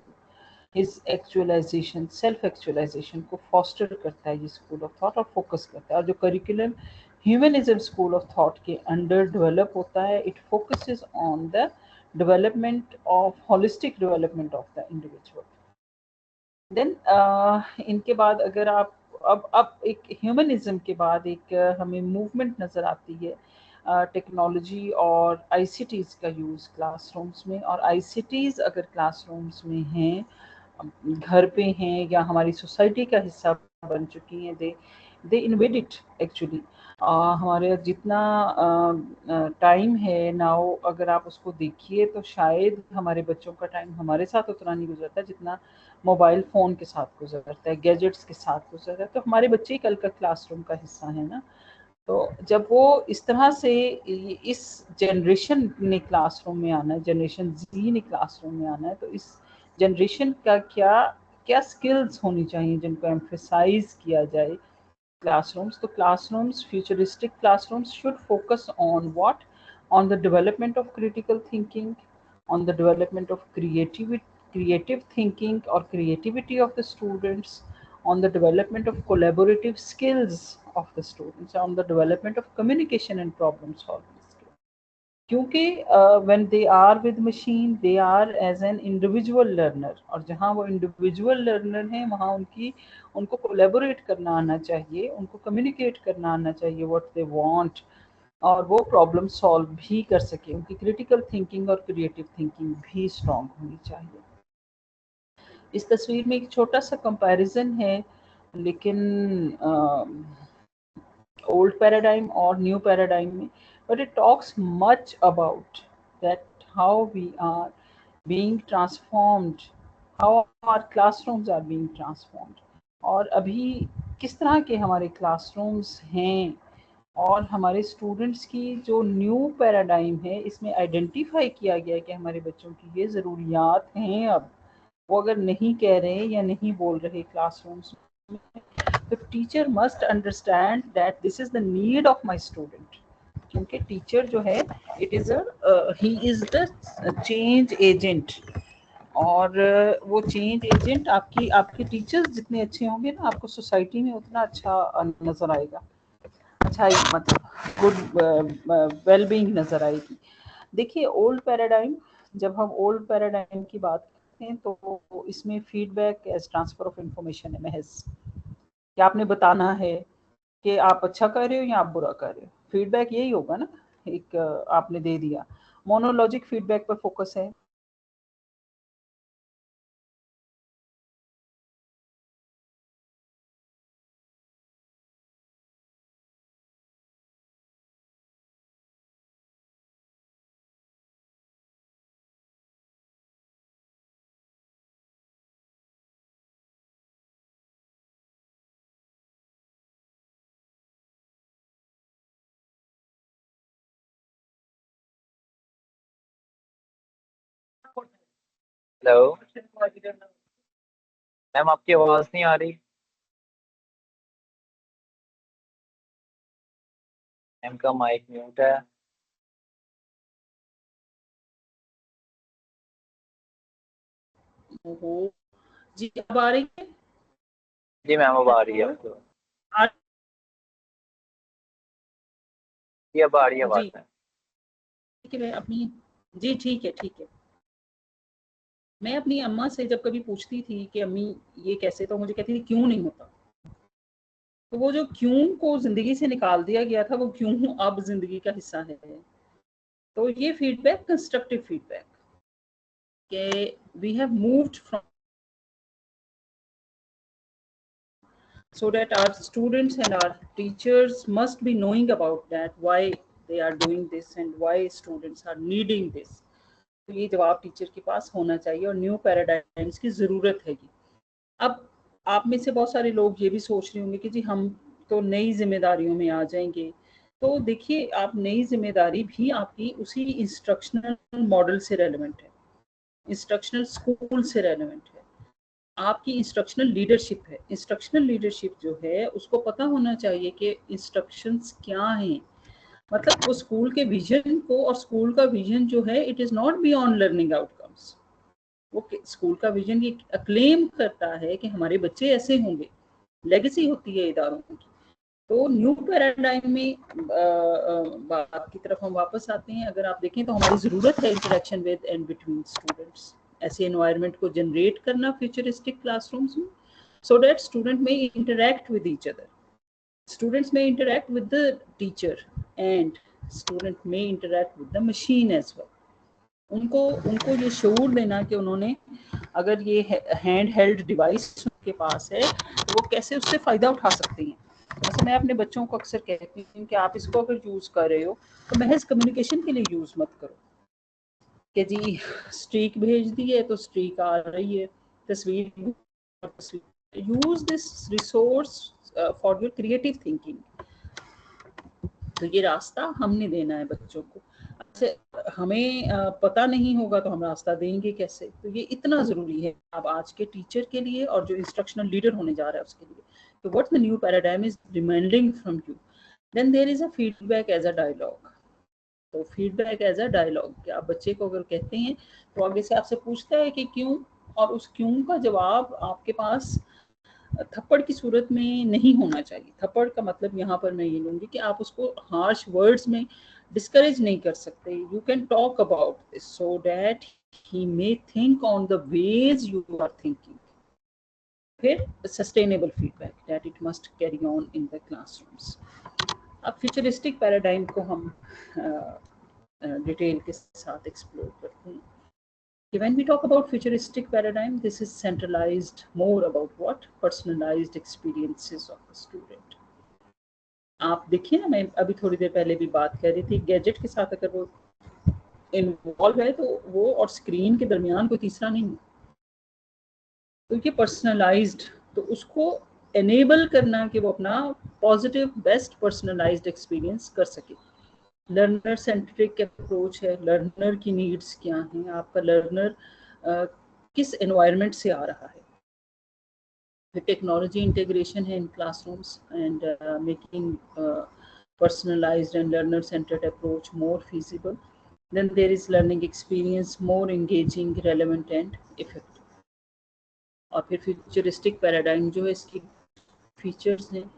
His actualization, self actualization को foster करता है ये school of thought और focus करता है. और जो curriculum humanism school of thought के under develop होता है, it focuses on the development of holistic development of the individual. Then इनके बाद अगर आप अब एक ह्यूमनिज्म के बाद एक हमें मूवमेंट नज़र आती है टेक्नोलॉजी और आईसीटीज़ का यूज़ क्लासरूम्स में. और आईसीटीज़ अगर क्लासरूम्स में हैं, घर पे हैं या हमारी सोसाइटी का हिस्सा बन चुकी हैं, दे इन्वेड इट एक्चुअली. हमारे जितना टाइम है नाउ, अगर आप उसको देखिए तो शायद हमारे बच्चों का टाइम हमारे साथ उतना नहीं गुजरता जितना मोबाइल फ़ोन के साथ गुजरता है, गैजेट्स के साथ गुजरता है. तो हमारे बच्चे ही कल का क्लासरूम का हिस्सा है ना. तो जब वो इस तरह से इस जनरेशन ने क्लासरूम में आना है, जनरेशन जी ने क्लासरूम में आना है, तो इस जनरेशन का क्या क्या स्किल्स होनी चाहिए जिनको एम्फेसाइज किया जाए classrooms. So classrooms, futuristic classrooms should focus on what? On the development of critical thinking, on the development of creative thinking or creativity of the students, on the development of collaborative skills of the students, on the development of communication and problem solving skills. क्योंकि when they are with machine, they are as an individual learner, और जहाँ वो individual learner हैं वहाँ उनको collaborate करना आना चाहिए, उनको communicate करना आना चाहिए what they want, और वो प्रॉब्लम सॉल्व भी कर सके. उनकी क्रिटिकल थिंकिंग और क्रिएटिव थिंकिंग भी स्ट्रॉन्ग होनी चाहिए. इस तस्वीर में एक छोटा सा कंपैरिजन है, लेकिन ओल्ड पैराडाइम और न्यू पैराडाइम में, but it talks much about that how we are being transformed, how our classrooms are being transformed, और अभी किस तरह के हमारे क्लासरूम्स हैं, और हमारे स्टूडेंट्स की जो न्यू पैराडाइम है इसमें आइडेंटिफाई किया गया है कि हमारे बच्चों की ये ज़रूरियात हैं. अब वो अगर नहीं कह रहे या नहीं बोल रहे क्लासरूम्स में, तो teacher must understand that this is the need of my student. क्योंकि टीचर जो है it is he is the change agent, और वो चेंज एजेंट आपके टीचर्स जितने अच्छे होंगे ना, आपको सोसाइटी में उतना अच्छा नज़र आएगा, अच्छा मतलब गुड वेलबींग नज़र आएगी. देखिए ओल्ड पैराडाइम, जब हम ओल्ड पैराडाइम की बात करते हैं तो इसमें feedback as transfer of information है महज, कि आपने बताना है कि आप अच्छा कर रहे हो या आप बुरा कर रहे हो. फीडबैक यही होगा ना, एक आपने दे दिया. मोनोलॉजिक फीडबैक पर फोकस है.
हेलो मैम, आपकी आवाज़ नहीं आ रही. मैम का माइक म्यूट है.
जी अब आ रही है?
जी मैम अब आ रही है आपको. जी अब आ रही है बात.
ठीक है, मैं अपनी जी ठीक है. मैं अपनी अम्मा से जब कभी पूछती थी कि अम्मी ये कैसे, तो मुझे कहती थी क्यों नहीं होता। तो वो जो क्यों को जिंदगी से निकाल दिया गया था, वो क्यों अब जिंदगी का हिस्सा है। तो ये फीडबैक कंस्ट्रक्टिव फीडबैक कि we have moved from, so that our students and our teachers must be knowing about that, why they are doing this and why students are needing this. तो ये जवाब टीचर के पास होना चाहिए और new paradigms की ज़रूरत है। अब आप में से बहुत सारे लोग ये भी सोच रहे होंगे कि जी हम तो नई जिम्मेदारियों में आ जाएंगे। तो देखिए, आप नई जिम्मेदारी भी आपकी उसी इंस्ट्रक्शनल मॉडल से रेलेवेंट है, इंस्ट्रक्शनल स्कूल से रेलेवेंट है, आपकी इंस्ट्रक्शनल लीडरशिप है। इंस्ट्रक्शनल लीडरशिप जो है उसको पता होना चाहिए कि इंस्ट्रक्शंस क्या हैं, मतलब वो स्कूल के विजन को, और स्कूल का विजन जो है it is not beyond learning outcomes. वो स्कूल का विजन ये क्लेम करता है कि हमारे बच्चे ऐसे होंगे, लेगेसी होती है इदारों की। तो न्यू पैराडाइम में बात की तरफ हम वापस आते हैं। अगर आप देखें तो हमारी ज़रूरत है interaction with and between students, ऐसे एनवायरनमेंट को जनरेट करना फ्यूचरिस्टिक क्लासरूम्स में, सो दैट स्टूडेंट में interact with each other, students में interact with the teacher and student में interact with the machine as well. उनको ये शऊर देना कि उन्होंने, अगर ये हैंड हेल्ड डिवाइस उनके पास है तो वो कैसे उससे फ़ायदा उठा सकते हैं। जैसे मैं अपने बच्चों को अक्सर कहती हूँ कि आप इसको अगर यूज़ कर रहे हो तो महज कम्युनिकेशन के लिए यूज़ मत करो कि जी स्ट्रीक भेज दी है तो स्ट्रीक आ रही है, तस्वीर, use this resource for your creative thinking. तो ये रास्ता हमने देना है बच्चों को। अच्छा, हमें पता नहीं होगा तो हम रास्ता देंगे कैसे? तो ये इतना ज़रूरी है अब आज के टीचर के लिए और जो इंस्ट्रक्शनल लीडर होने जा रहा है उसके लिए। तो what the new paradigm is demanding from you, then there is a feedback as a dialogue. तो फीडबैक एज अ डायलॉग कि आप बच्चे को अगर कहते हैं तो आगे से आपसे पूछता है कि क्यों, और उस क्यों का जवाब आपके पास थप्पड़ की सूरत में नहीं होना चाहिए। थप्पड़ का मतलब यहाँ पर मैं ये लूँगी कि आप उसको हार्श वर्ड्स में डिस्करेज नहीं कर सकते। You can talk about this so that he may think on the ways you are thinking. फिर sustainable feedback that it must carry on in the classrooms. अब फ्यूचरिस्टिक पैराडाइम को हम detail के साथ एक्सप्लोर करते हैं। When we talk about futuristic paradigm, this is centralized more about what? Personalized experiences of a student. आप देखिए ना, मैं अभी थोड़ी देर पहले भी बात कर रही थी, गैजेट के साथ अगर वो इन्वॉल्व है तो वो और स्क्रीन के दरमियान कोई तीसरा नहीं है। तो ये पर्सनलाइज्ड, तो उसको एनेबल करना कि वो अपना पॉजिटिव बेस्ट पर्सनलाइज्ड एक्सपीरियंस कर सके। लर्नर सेंट्रिक अप्रोच है, लर्नर की नीड्स क्या हैं, आपका लर्नर किस एनवायरनमेंट से आ रहा है। फिर टेक्नोलॉजी इंटीग्रेशन है in classrooms and making personalized and learner centered approach more feasible. Then there is learning experience more engaging, relevant and effective. और फिर फ्यूचरिस्टिक पैराडाइम जो है, इसकी फीचर्स हैं,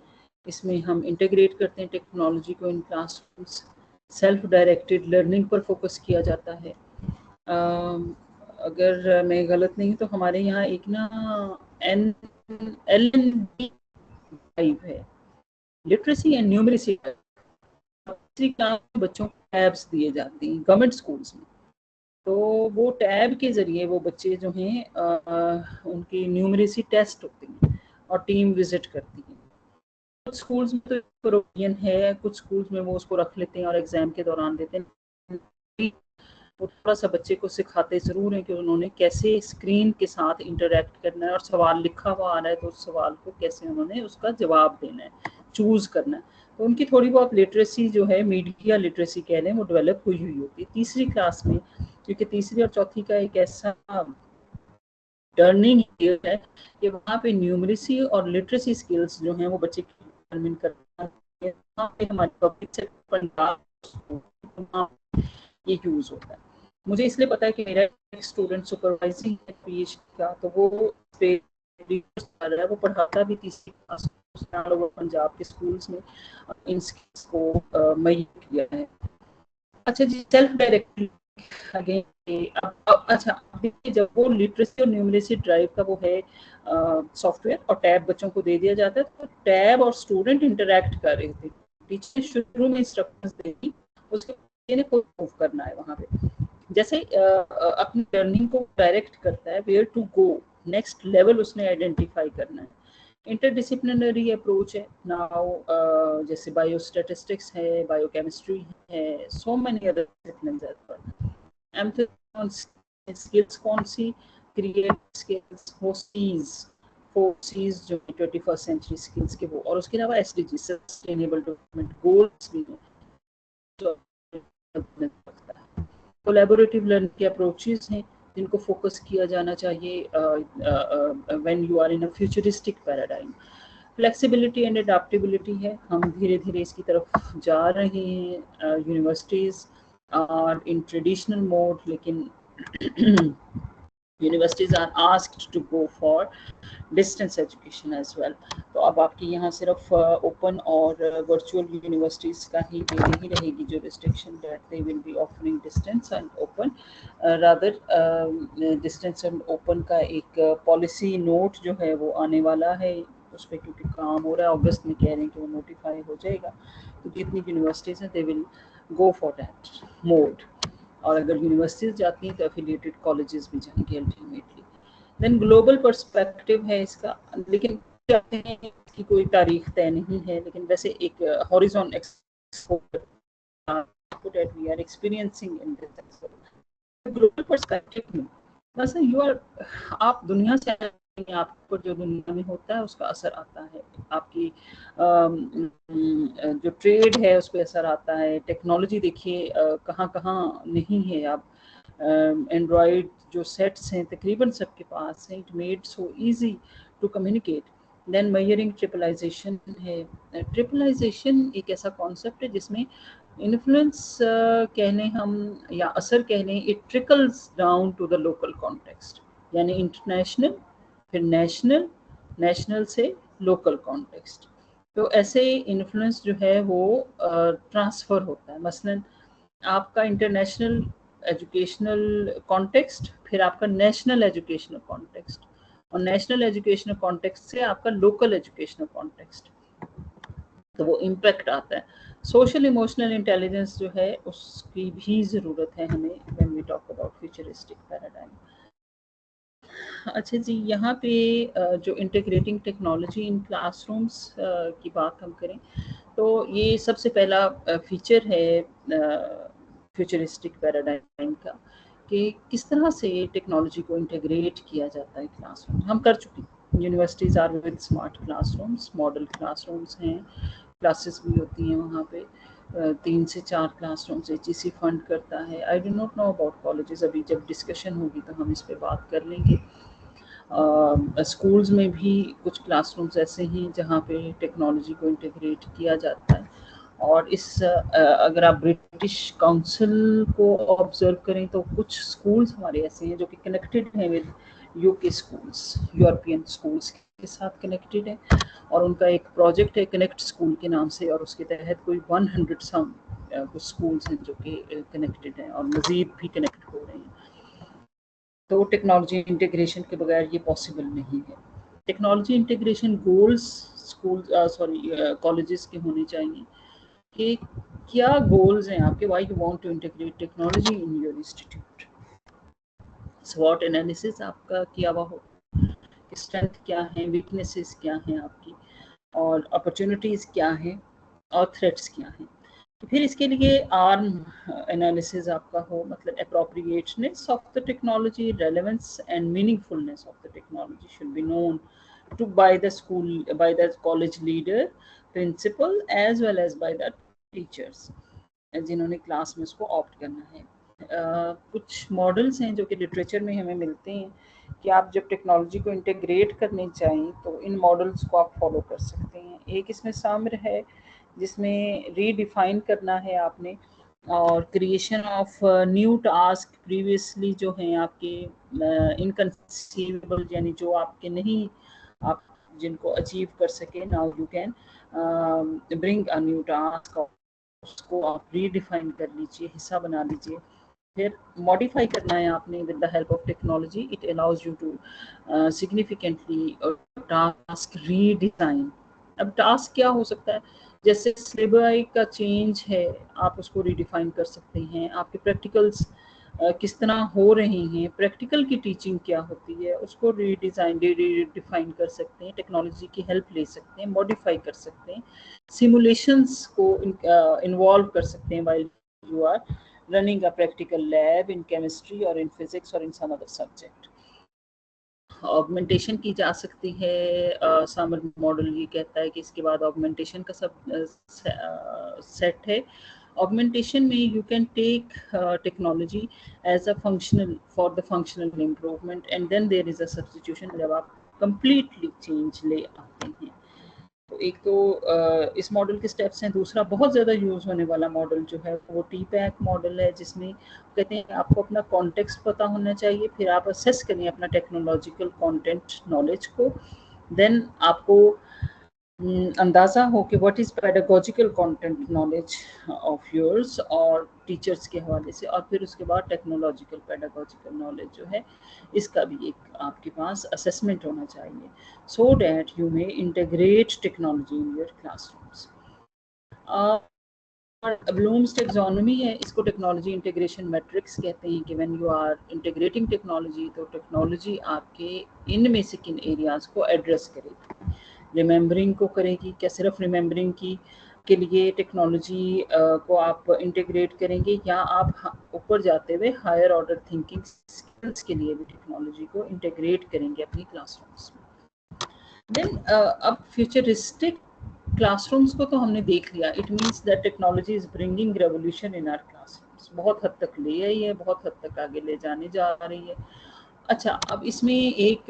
इसमें हम इंटीग्रेट करते हैं टेक्नोलॉजी को इन क्लासरूम्स, सेल्फ डायरेक्टेड लर्निंग पर फोकस किया जाता है। अगर मैं गलत नहीं तो हमारे यहाँ एक ना LND है, लिटरेसी एंड न्यूमरेसी। क्लास में बच्चों को टैब्स दिए जाते हैं गवर्नमेंट स्कूल्स में, तो वो टैब के ज़रिए वो बच्चे जो हैं उनकी न्यूमरेसी टेस्ट होते हैं और टीम विजिट करती है। कुछ स्कूल्स में तो प्रोविजन है, कुछ स्कूल्स में वो उसको रख लेते हैं और एग्ज़ाम के दौरान देते हैं। वो थोड़ा सा बच्चे को सिखाते ज़रूर हैं कि उन्होंने कैसे स्क्रीन के साथ इंटरेक्ट करना है, और सवाल लिखा हुआ आ रहा है तो उस सवाल को कैसे उन्होंने उसका जवाब देना है, चूज़ करना है। तो उनकी थोड़ी बहुत लिटरेसी जो है, मीडिया लिटरेसी कह लें, वो डेवलप हुई होती है तीसरी क्लास में, क्योंकि तीसरी और चौथी का एक ऐसा टर्निंग ईयर है कि वहाँ पे न्यूमरेसी और लिटरेसी स्किल्स जो हैं वो बच्चे की डिटरमिन करते हैं। वहाँ पे हमारे पब्लिक सेक्टर पंजाब ये यूज़ होता है। मुझे इसलिए पता है कि मेरा एक स्टूडेंट सुपरवाइजिंग है PhD का, तो वो कर रहा है, वो पढ़ाता भी तीसरी क्लास पंजाब के स्कूल्स में इन स्किल्स को मुहैया किया है। अच्छा जी, सेल्फ डायरेक्टेड अगेन अब अच्छा देखिए, जब वो लिटरेसी और न्यूमरेसी ड्राइव का वो है सॉफ्टवेयर और टैब बच्चों को दे दिया जाता है, तो टैब और स्टूडेंट इंटरेक्ट कर रहे थे। टीचर शुरू में इंस्ट्रक्शंस देगी, उसके बाद कोई मूव करना है वहाँ पे, जैसे अपनी लर्निंग को डायरेक्ट करता है, where to go, next level उसने आइडेंटिफाई करना है। इंटरडिसिप्लिनरी अप्रोच है नाउ, जैसे बायोस्टैटिस्टिक्स है, बायोकेमिस्ट्री है, so many other disciplines as well. Emphasis on skills कौन सी, क्रिएट स्किल्स, वो सीज, 4 सीज जो 21st सेंचुरी स्किल्स के वो, और उसके अलावा एसडीजी सस्टेनेबल डेवलपमेंट गोल्स भी हैं जो कोलैबोरेटिव लर्निंग के अप्रोचेस हैं जिनको फोकस किया जाना चाहिए when you are in a futuristic paradigm. Flexibility and adaptability है, हम धीरे धीरे इसकी तरफ जा रहे हैं। Universities are in traditional mode, लेकिन universities are asked to go for distance education as well. तो अब आपकी यहाँ सिर्फ ओपन और वर्चुअल यूनिवर्सिटीज़ का ही नहीं रहेगी जो restriction, that they will be offering distance and open, rather distance and open का एक पॉलिसी नोट जो है वो आने वाला है उस पर, क्योंकि काम हो रहा है, अगस्त में कह रहे हैं कि वो नोटिफाई हो जाएगा। तो जितनी यूनिवर्सिटीज़ हैं they will go for that mode, और अगर यूनिवर्सिटीज़ जाती हैं तो एफिलिएटेड कॉलेजेस भी जाएंगे अल्टीमेटली। देन ग्लोबल पर्सपेक्टिव है इसका, लेकिन कहते हैं कि कोई तारीख तय नहीं है, लेकिन वैसे एक horizon that we are experiencing in this global perspective में बस यू आर, आप दुनिया से आप पर जो दुनिया में होता है उसका असर आता है, आपकी जो ट्रेड है उस पर असर आता है। टेक्नोलॉजी देखिए कहाँ कहाँ नहीं है, आप एंड्रॉयड जो सेट्स हैं तकरीबन सबके पास हैं, it made so easy to communicate. Then measuring ट्रिपलाइजेशन है, ट्रिपलाइजेशन एक ऐसा कॉन्सेप्ट है जिसमें इन्फ्लुएंस कह लें हम या असर कह लें, it trickles down to the local context, यानी इंटरनेशनल, फिर नेशनल, नेशनल से लोकल कॉन्टेक्स्ट। तो ऐसे इन्फ्लुएंस जो है वो ट्रांसफ़र होता है। मसलन आपका इंटरनेशनल एजुकेशनल कॉन्टेक्स्ट, फिर आपका नेशनल एजुकेशनल कॉन्टेक्स्ट, और नेशनल एजुकेशनल कॉन्टेक्स्ट से आपका लोकल एजुकेशनल कॉन्टेक्स्ट, तो वो इम्पैक्ट आता है। सोशल इमोशनल इंटेलिजेंस जो है उसकी भी ज़रूरत है हमें when we talk about futuristic paradigm. अच्छा जी, यहाँ पे जो इंटीग्रेटिंग टेक्नोलॉजी इन क्लासरूम्स की बात हम करें तो ये सबसे पहला फीचर है फ्यूचरिस्टिक पैराडाइम का, कि किस तरह से टेक्नोलॉजी को इंटीग्रेट किया जाता है क्लासरूम। हम कर चुके हैं, universities are with smart classrooms, model classrooms हैं, क्लासेस भी होती हैं वहाँ पे, 3 से 4 क्लासरूम्स HEC फंड करता है। I do not know about colleges, अभी जब डिस्कशन होगी तो हम इस पर बात कर लेंगे। स्कूल्स में भी कुछ क्लासरूम्स ऐसे हैं जहाँ पे टेक्नोलॉजी को इंटीग्रेट किया जाता है, और इस अगर आप ब्रिटिश काउंसिल को ऑब्जर्व करें तो कुछ स्कूल्स हमारे ऐसे हैं जो कि कनेक्टेड हैं with UK schools, European schools के साथ कनेक्टेड है, और उनका एक प्रोजेक्ट है कनेक्ट स्कूल के नाम से, और उसके तहत कोई 100 सम कुछ स्कूल्स हैं जो कि कनेक्टेड हैं और मज़ीद भी कनेक्ट हो रहे हैं। तो टेक्नोलॉजी इंटीग्रेशन के बगैर ये पॉसिबल नहीं है। Technology integration goals school colleges के होने चाहिए कि क्या गोल्स हैं आपके, why you want to integrate technology in your institute. स्वॉट एनालिसिस आपका किया हुआ हो, स्ट्रेंथ क्या है, वीकनेसेस क्या हैं आपकी, और अपॉर्चुनिटीज़ क्या हैं, और थ्रेट्स क्या हैं। तो फिर इसके लिए आर्म एनालिसिस आपका हो, मतलब appropriateness of the technology, relevance and meaningfulness of the technology should be known to by the school, by the college leader, principal as well as by the teachers जिन्होंने क्लास में उसको opt करना है। कुछ models हैं जो कि literature में हमें मिलते हैं कि आप जब टेक्नोलॉजी को इंटीग्रेट करने चाहें तो इन मॉडल्स को आप फॉलो कर सकते हैं। एक इसमें साम्र है जिसमें रीडिफाइन करना है आपने, और creation of new task previously जो हैं आपके इनकंसीवेबल, यानी जो आपके नहीं, आप जिनको अचीव कर सके, now you can bring a new task, उसको आप रीडिफाइन कर लीजिए, हिस्सा बना लीजिए फिर मॉडिफाई करना है आपने with the help of technology, it allows you to significantly task redesign. अब टास्क क्या हो सकता है, जैसे सिलेबस का चेंज है, आप उसको रीडिफाइन कर सकते हैं। आपके प्रैक्टिकल्स किस तरह हो रहे हैं, प्रैक्टिकल की टीचिंग क्या होती है, उसको रीडिफाइन कर सकते हैं, टेक्नोलॉजी की हेल्प ले सकते हैं, मॉडिफाई कर सकते हैं, सिमुलेशंस को इन्वॉल्व कर सकते हैं while you are running a practical lab in chemistry or in physics or in some other subject. Augmentation की जा सकती है। समर मॉडल ये कहता है कि इसके बाद ऑगमेंटेशन का सब सेट है। ऑगमेंटेशन में you can take technology as a functional for the functional improvement and then there is a substitution, जब आप कंप्लीटली चेंज ले आते हैं। तो एक तो इस मॉडल के स्टेप्स हैं। दूसरा बहुत ज़्यादा यूज़ होने वाला मॉडल जो है वो टीपैक मॉडल है, जिसमें कहते हैं आपको अपना कॉन्टेक्स्ट पता होना चाहिए, फिर आप असेस करें अपना टेक्नोलॉजिकल कंटेंट नॉलेज को, देन आपको अंदाज़ा हो कि what is pedagogical content knowledge of yours और टीचर्स के हवाले से, और फिर उसके बाद टेक्नोलॉजिकल पेडागोजिकल नॉलेज जो है इसका भी एक आपके पास असेसमेंट होना चाहिए, so that you may integrate technology in your classrooms. Bloom's taxonomy है, इसको टेक्नोलॉजी इंटीग्रेशन मैट्रिक्स कहते हैं कि when you are integrating technology, तो टेक्नोलॉजी आपके इनमें से किन एरियाज़ को एड्रेस करेगी। रिमेंबरिंग को करेगी, क्या सिर्फ रिमेंबरिंग की के लिए टेक्नोलॉजी को आप इंटीग्रेट करेंगे, या आप ऊपर जाते हुए हायर ऑर्डर थिंकिंग स्किल्स के लिए भी टेक्नोलॉजी को इंटीग्रेट करेंगे अपनी क्लासरूम्स में। देन अब फ्यूचरिस्टिक क्लासरूम्स को तो हमने देख लिया। It means that technology is bringing revolution in our classrooms, बहुत हद तक ले आई है, बहुत हद तक आगे ले जाने जा रही है। अच्छा, अब इसमें एक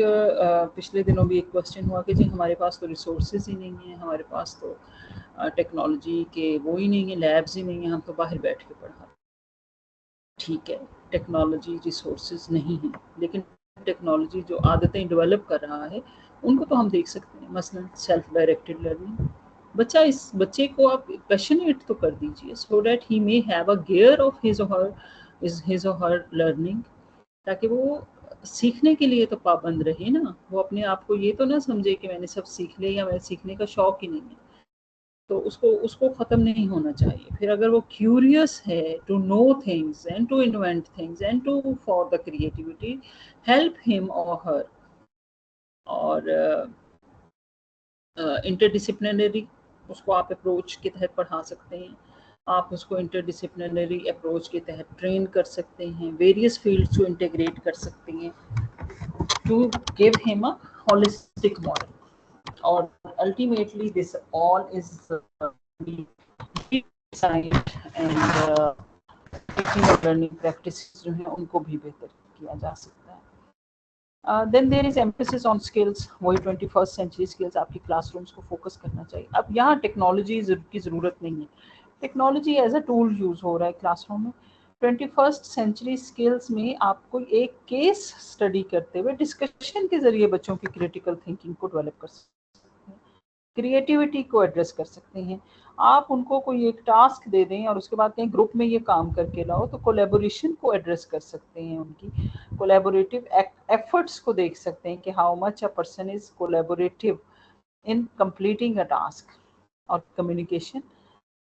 पिछले दिनों भी एक क्वेश्चन हुआ कि जी हमारे पास तो रिसोर्सेज ही नहीं है, हमारे पास तो टेक्नोलॉजी के वो ही नहीं है, लैब्स ही नहीं है, हम तो बाहर बैठ के पढ़ा। ठीक है, टेक्नोलॉजी रिसोर्सेज नहीं है, लेकिन टेक्नोलॉजी जो आदतें डेवलप कर रहा है उनको तो हम देख सकते हैं। मसलन सेल्फ डायरेक्टेड लर्निंग, इस बच्चे को आप पैशनेट तो कर दीजिए सो that he may have a gear of his or her learning, ताकि वो सीखने के लिए तो पाबंद रहे ना। वो अपने आप को ये तो ना समझे कि मैंने सब सीख लिया या मेरे सीखने का शौक ही नहीं है, तो उसको ख़त्म नहीं होना चाहिए। फिर अगर वो क्यूरियस है to know things and to invent things and to for the creativity, help him और हर। और इंटरडिसिप्लिनरी उसको आप अप्रोच के तहत पढ़ा सकते हैं, आप उसको इंटरडिसिप्लिनरी अप्रोच के तहत ट्रेन कर सकते हैं, वेरियस फील्ड्स को इंटीग्रेट कर सकते हैं to give him a holistic model. और ultimately this all is site and learning practice जो है उनको भी बेहतर किया जा सकता है। Then there is emphasis on skills, वही 21st सेंचुरी स्किल्स आपकी क्लासरूम्स को फोकस करना चाहिए। अब यहाँ टेक्नोलॉजी की ज़रूरत नहीं है, technology as a tool use हो रहा है क्लासरूम में। 21st सेंचुरी स्किल्स में आपको एक केस स्टडी करते हुए डिस्कशन के ज़रिए बच्चों की क्रिटिकल थिंकिंग को डेवलप कर सकते हैं, क्रिएटिविटी को एड्रेस कर सकते हैं। आप उनको कोई एक टास्क दे दें और उसके बाद कहीं ग्रुप में ये काम करके लाओ, तो कोलैबोरेशन को एड्रेस कर सकते हैं, उनकी कोलैबोरेटिव एफर्ट्स को देख सकते हैं कि how much a person is collaborative in completing a task. और कम्युनिकेशन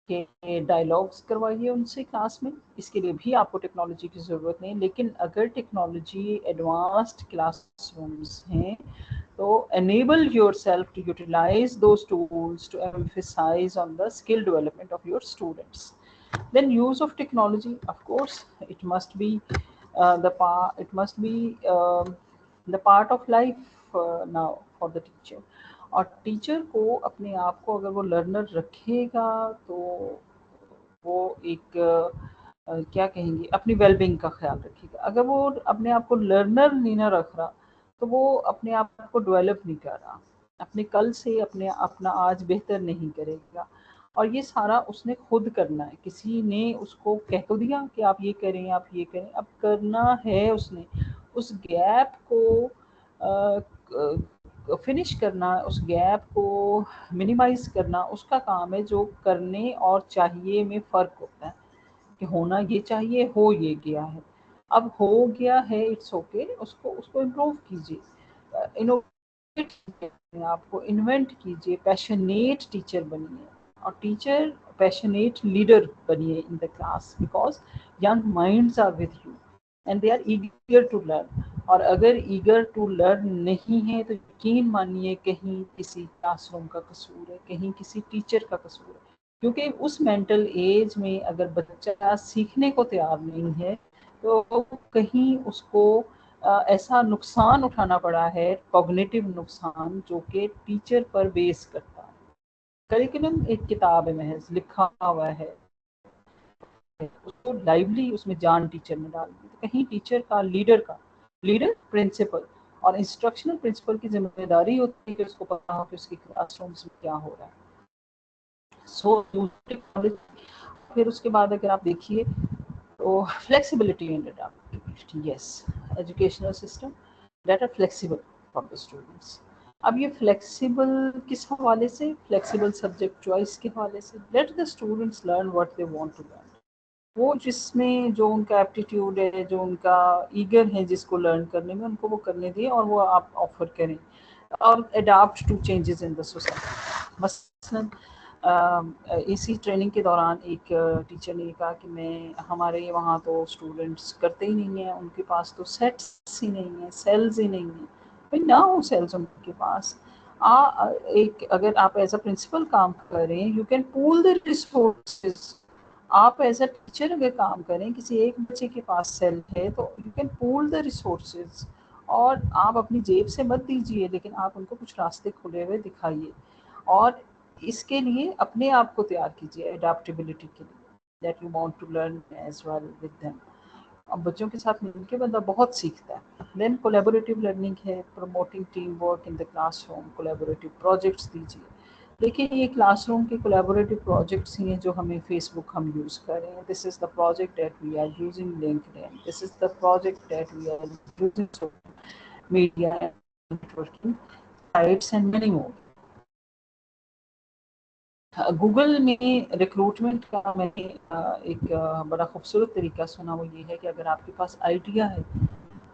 के डायलॉग्स करवाइए उनसे क्लास में, इसके लिए भी आपको टेक्नोलॉजी की ज़रूरत नहीं। लेकिन अगर टेक्नोलॉजी एडवांस्ड क्लासरूम्स हैं तो enable yourself to utilize those tools to emphasize on the skill development of your students. Then use of technology, of course, it must be the part of life now for the teacher. और teacher को अपने आप को अगर वो learner रखेगा तो वो एक क्या कहेंगे, अपनी वेलबींग का ख्याल रखेगा। अगर वो अपने आप को लर्नर नहीं ना रख रहा तो वो अपने आप को डेवलप नहीं कर रहा, अपने कल से अपना आज बेहतर नहीं करेगा। और ये सारा उसने खुद करना है, किसी ने उसको कह तो दिया कि आप ये करें आप ये करें, अब करना है उसने। उस गैप को फिनिश करना, उस गैप को मिनिमाइज करना उसका काम है। जो करने और चाहिए में फ़र्क होता है कि होना ये चाहिए, हो ये गया है, अब हो गया है, इट्स ओके, उसको इम्प्रूव कीजिए, इनोवेट कीजिए, आपको इन्वेंट कीजिए, पैशनेट टीचर बनिए, और टीचर पैशनेट लीडर बनिए in the class, because young minds are with you and they are eager to learn. और अगर ईगर टू लर्न नहीं है तो यकीन मानिए कहीं किसी क्लासरूम का कसूर है, कहीं किसी टीचर का कसूर है, क्योंकि उस मेंटल एज में अगर बच्चा सीखने को तैयार नहीं है तो कहीं उसको ऐसा नुकसान उठाना पड़ा है, कॉग्निटिव नुकसान, जो कि टीचर पर बेस करता है। करिकुलम एक किताब है, महज लिखा हुआ है, उसको लाइवली उसमें जान टीचर ने डाल दी, तो कहीं टीचर का, लीडर प्रिंसिपल, और इंस्ट्रक्शनल प्रिंसिपल की जिम्मेदारी होती है कि उसको पता हो कि उसकी क्लासरूम्स में क्या हो रहा है। फिर उसके बाद अगर आप देखिए तो flexibility and adaptability, yes, educational system that are flexible for the students. अब ये फ्लेक्सिबल किस हवाले से, फ्लेक्सिबल सब्जेक्ट चॉइस के हवाले से, let the students learn what they want to learn, वो जिसमें जो उनका एप्टीट्यूड है, जो उनका ईगर है जिसको लर्न करने में, उनको वो करने दिए और वो आप ऑफर करें, और adapt to changes in the society. मसलन इसी ट्रेनिंग के दौरान एक टीचर ने कहा कि हमारे वहाँ तो स्टूडेंट्स करते ही नहीं हैं, उनके पास तो सेट्स ही नहीं है, सेल्स ही नहीं है। भाई ना हो सेल्स उनके पास, एक अगर आप एज अ प्रिंसिपल काम करें, you can pool the resources. आप एज अ टीचर अगर काम करें, किसी एक बच्चे के पास सेल है तो you can pool the resources, और आप अपनी जेब से मत दीजिए, लेकिन आप उनको कुछ रास्ते खुले हुए दिखाइए, और इसके लिए अपने आप को तैयार कीजिए एडाप्टेबिलिटी के लिए, that you want to learn as well with them. अब बच्चों के साथ मिलकर बंदा बहुत सीखता है। देन कोलैबोरेटिव लर्निंग है, promoting team work in the classroom, collaborative projects दीजिए। देखिए ये क्लासरूम के कोलैबोरेटिव प्रोजेक्ट्स ही हैं जो हमें फेसबुक हम यूज़ कर रहे हैं, this is the project that we are using LinkedIn, this is the project that we are using social media networking sites and many more. Google में रिक्रूटमेंट का मैंने एक बड़ा खूबसूरत तरीका सुना, वो ये है कि अगर आपके पास आइडिया है,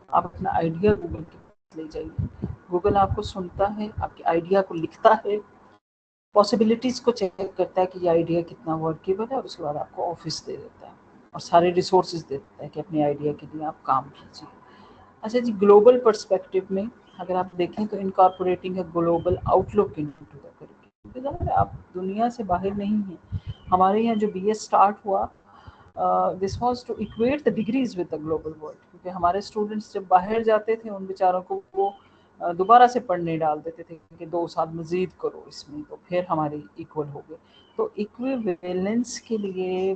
आप अपना आइडिया गूगल के पास ले जाइए, गूगल आपको सुनता है, आपके आइडिया को लिखता है, पॉसिबिलिटीज़ को चेक करता है कि ये आइडिया कितना वर्केबल है, और उसके बाद आपको ऑफिस दे देता है और सारे रिसोर्सेज देता है कि अपने आइडिया के लिए आप काम कीजिए। अच्छा जी, ग्लोबल पर्सपेक्टिव में अगर आप देखें तो इनकॉर्पोरेटिंग है global outlook into the curriculum. आप दुनिया से बाहर नहीं हैं। हमारे यहाँ जो बीएस स्टार्ट हुआ, this was to equate the degrees with the global world, क्योंकि हमारे स्टूडेंट्स जब बाहर जाते थे उन बेचारों को वो दोबारा से पढ़ने डाल देते थे कि 2 साल मज़ीद करो इसमें, तो फिर हमारे इक्वल हो गए। तो इक्विवेलेंस के लिए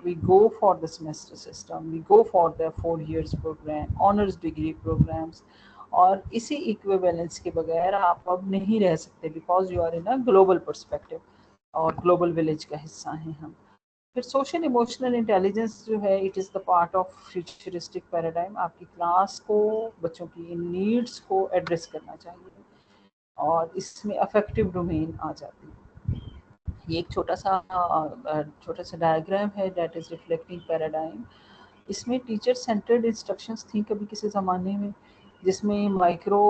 we go for the semester system, we go for the 4 years program, honors degree programs, और इसी इक्विवेलेंस के बगैर आप अब नहीं रह सकते, because you are in a global perspective, और ग्लोबल विलेज का हिस्सा हैं हम। फिर सोशल इमोशनल इंटेलिजेंस जो है, it is the part of futuristic paradigm. आपकी क्लास को बच्चों की नीड्स को एड्रेस करना चाहिए, और इसमें अफेक्टिव डोमेन आ जाती है। ये एक छोटा सा डायग्राम है दैट इज़ रिफ्लेक्टिंग पैराडाइम। इसमें टीचर सेंटर्ड इंस्ट्रक्शंस थी कभी किसी ज़माने में, जिसमें माइक्रो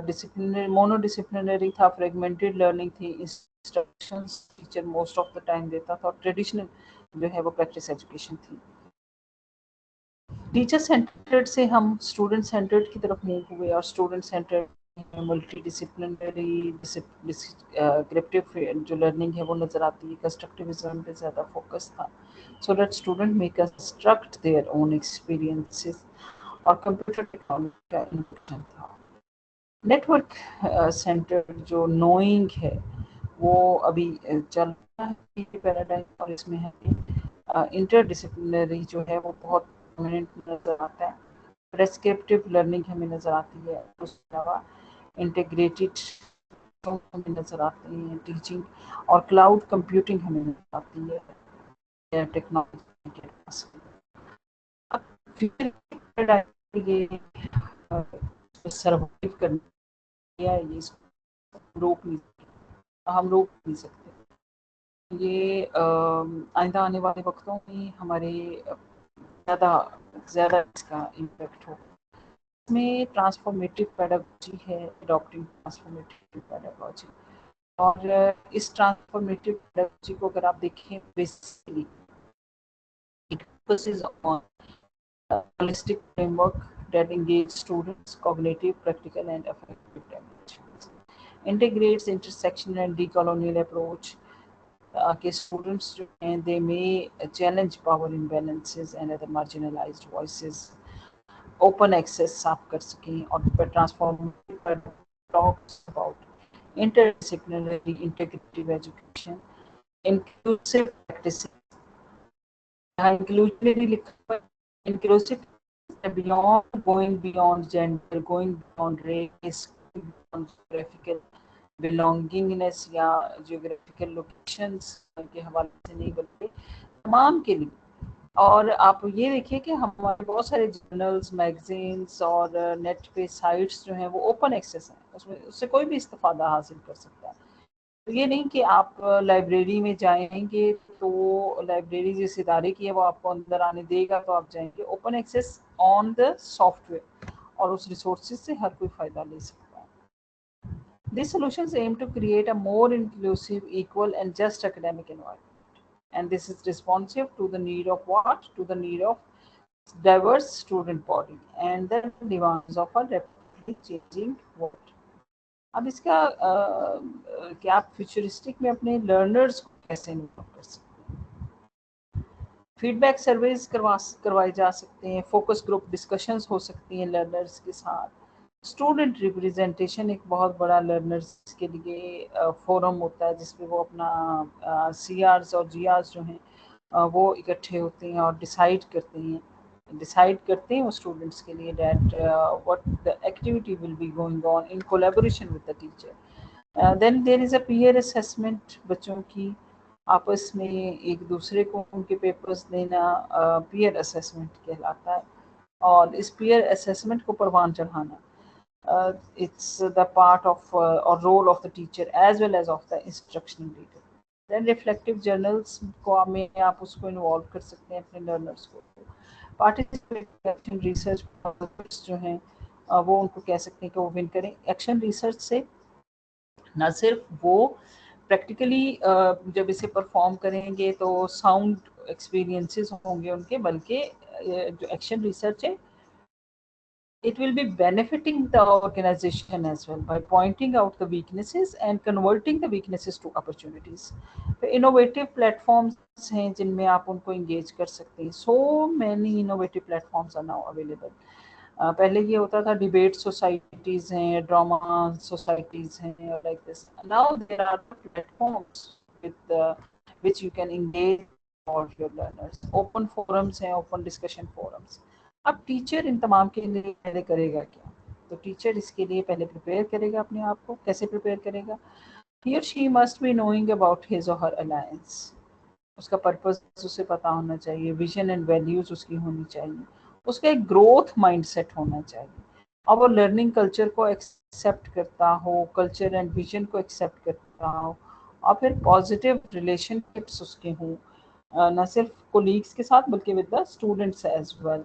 डिसिप्लिनरी, मोनोडिसिप्लिनरी था, फ्रेगमेंटेड लर्निंग थी, instructions teacher most of the time देता था, और ट्रेडिशनल जो है वो प्रैक्टिस एजुकेशन थी। टीचर सेंटर्ड से हम स्टूडेंट सेंटर्ड की तरफ मूव हुए, और student centred multi disciplinary descriptive जो लर्निंग है वो नज़र आती है, कंस्ट्रक्टिविज्म पे ज़्यादा फोकस था, सो that student may construct their own experiences, और कंप्यूटर टेक्नोलॉजी का इम्पोर्टेंट था। नेटवर्क सेंटर जो नोइंग है वो अभी चल रहा है पैराडाइम, और इसमें है इंटरडिसिप्लिनरी जो है वो बहुत प्रोमिनेंट नज़र आता है। प्रेस्क्रिप्टिव लर्निंग हमें नज़र आती है, उसके अलावा इंटीग्रेटेड हमें नज़र आती हैं टीचिंग, और क्लाउड कंप्यूटिंग हमें नज़र आती है टेक्नोलॉजी के पास। अब फ्यूचर ये सर्वाइव करने या ये रोक नहीं, हम रोक नहीं सकते। ये आइंदा आने वाले वक्तों में हमारे ज़्यादा इसका इम्पेक्ट हो। इसमें ट्रांसफॉर्मेटिव पेडागोजी है, अडॉप्टिंग ट्रांसफॉर्मेटिव पेडागोजी। और इस ट्रांसफॉर्मेटिव पेडागोजी को अगर आप देखें basically it focuses on a holistic framework that engages students' cognitive, practical, and affective dimensions. Integrates intersectional and decolonial approach. कि students जो हैं they may challenge power imbalances and other marginalized voices. Open access आप कर सकें और transformative talks about interdisciplinary integrative education, inclusive practices. Inclusivity लिखा हुआ है, inclusive beyond, going beyond gender, going beyond race, going beyond geographical belongingness या geographical locations के हवाले से नहीं बल्कि तमाम के लिए। और आप ये देखिए कि हमारे बहुत सारे जर्नल्स, मैगजीन्स और नेट पे साइट्स जो हैं वो ओपन एक्सेस हैं, उसमें उससे कोई भी इस्तेफादा हासिल कर सकता है। तो ये नहीं कि आप लाइब्रेरी में जाएंगे तो लाइब्रेरी जिस इदारे की है वो आपको अंदर आने देगा तो आप जाएंगे। Open access on the software और उस रिसोर्सेज से हर कोई फ़ायदा ले सकता है। These solutions aim to create a more inclusive, equal and just academic environment. And this is responsive to the need of what? To the need of diverse student body and the demands of a rapidly changing world. अब इसका कि आप futuristic में अपने learners को कैसे involve कर सकते हैं। फीडबैक सर्वेज करवाए जा सकते हैं, फोकस ग्रुप डिस्कशंस हो सकती हैं लर्नर्स के साथ। स्टूडेंट रिप्रेजेंटेशन एक बहुत बड़ा लर्नर्स के लिए फोरम होता है जिसपे वो अपना CRs और GRs जो हैं वो इकट्ठे होते हैं और डिसाइड करते हैं वो स्टूडेंट्स के लिए that what the activity will be going on in collaboration with the teacher. Then there is a peer assessment, बच्चों की आपस में एक दूसरे को उनके पेपर्स देना peer assessment कहलाता है। और इस peer assessment को परवान चढ़ाना it's the part of or role of the teacher as well as of the instructional leader. Then reflective journals को में आप उसको इन्वॉल्व कर सकते हैं अपने लर्नर्स को। पार्टिसिपेट रिसर्च प्रोजेक्ट्स जो हैं वो उनको कह सकते हैं कि वो विन करें। एक्शन रिसर्च से न सिर्फ वो प्रैक्टिकली जब इसे परफॉर्म करेंगे तो साउंड एक्सपीरियंसेस होंगे उनके, बल्कि जो एक्शन रिसर्च है it will be benefiting the organization as well by pointing out the weaknesses and converting the weaknesses to opportunities. तो innovative platforms हैं जिनमें आप उनको engage कर सकते हैं। So many innovative platforms are now available. पहले ये होता था डिबेट सोसाइटीज़ हैं, ड्रामा सोसाइटीज़ हैं, like this. Now there are platforms with which you can engage all your learners. Open forums हैं, open discussion forums. अब टीचर इन तमाम के लिए पहले करेगा क्या? तो टीचर इसके लिए पहले प्रिपेयर करेगा अपने आप को। कैसे प्रिपेयर करेगा? He or she must be knowing about his or her alliance. उसका पर्पस उसे पता होना चाहिए, विजन एंड वैल्यूज उसकी होनी चाहिए, उसका एक ग्रोथ माइंडसेट होना चाहिए और वो लर्निंग कल्चर को एक्सेप्ट करता हो, कल्चर एंड विजन को एक्सेप्ट करता हो और फिर पॉजिटिव रिलेशनशिप्स उसके हों, न सिर्फ कोलीग्स के साथ बल्कि with the students as well.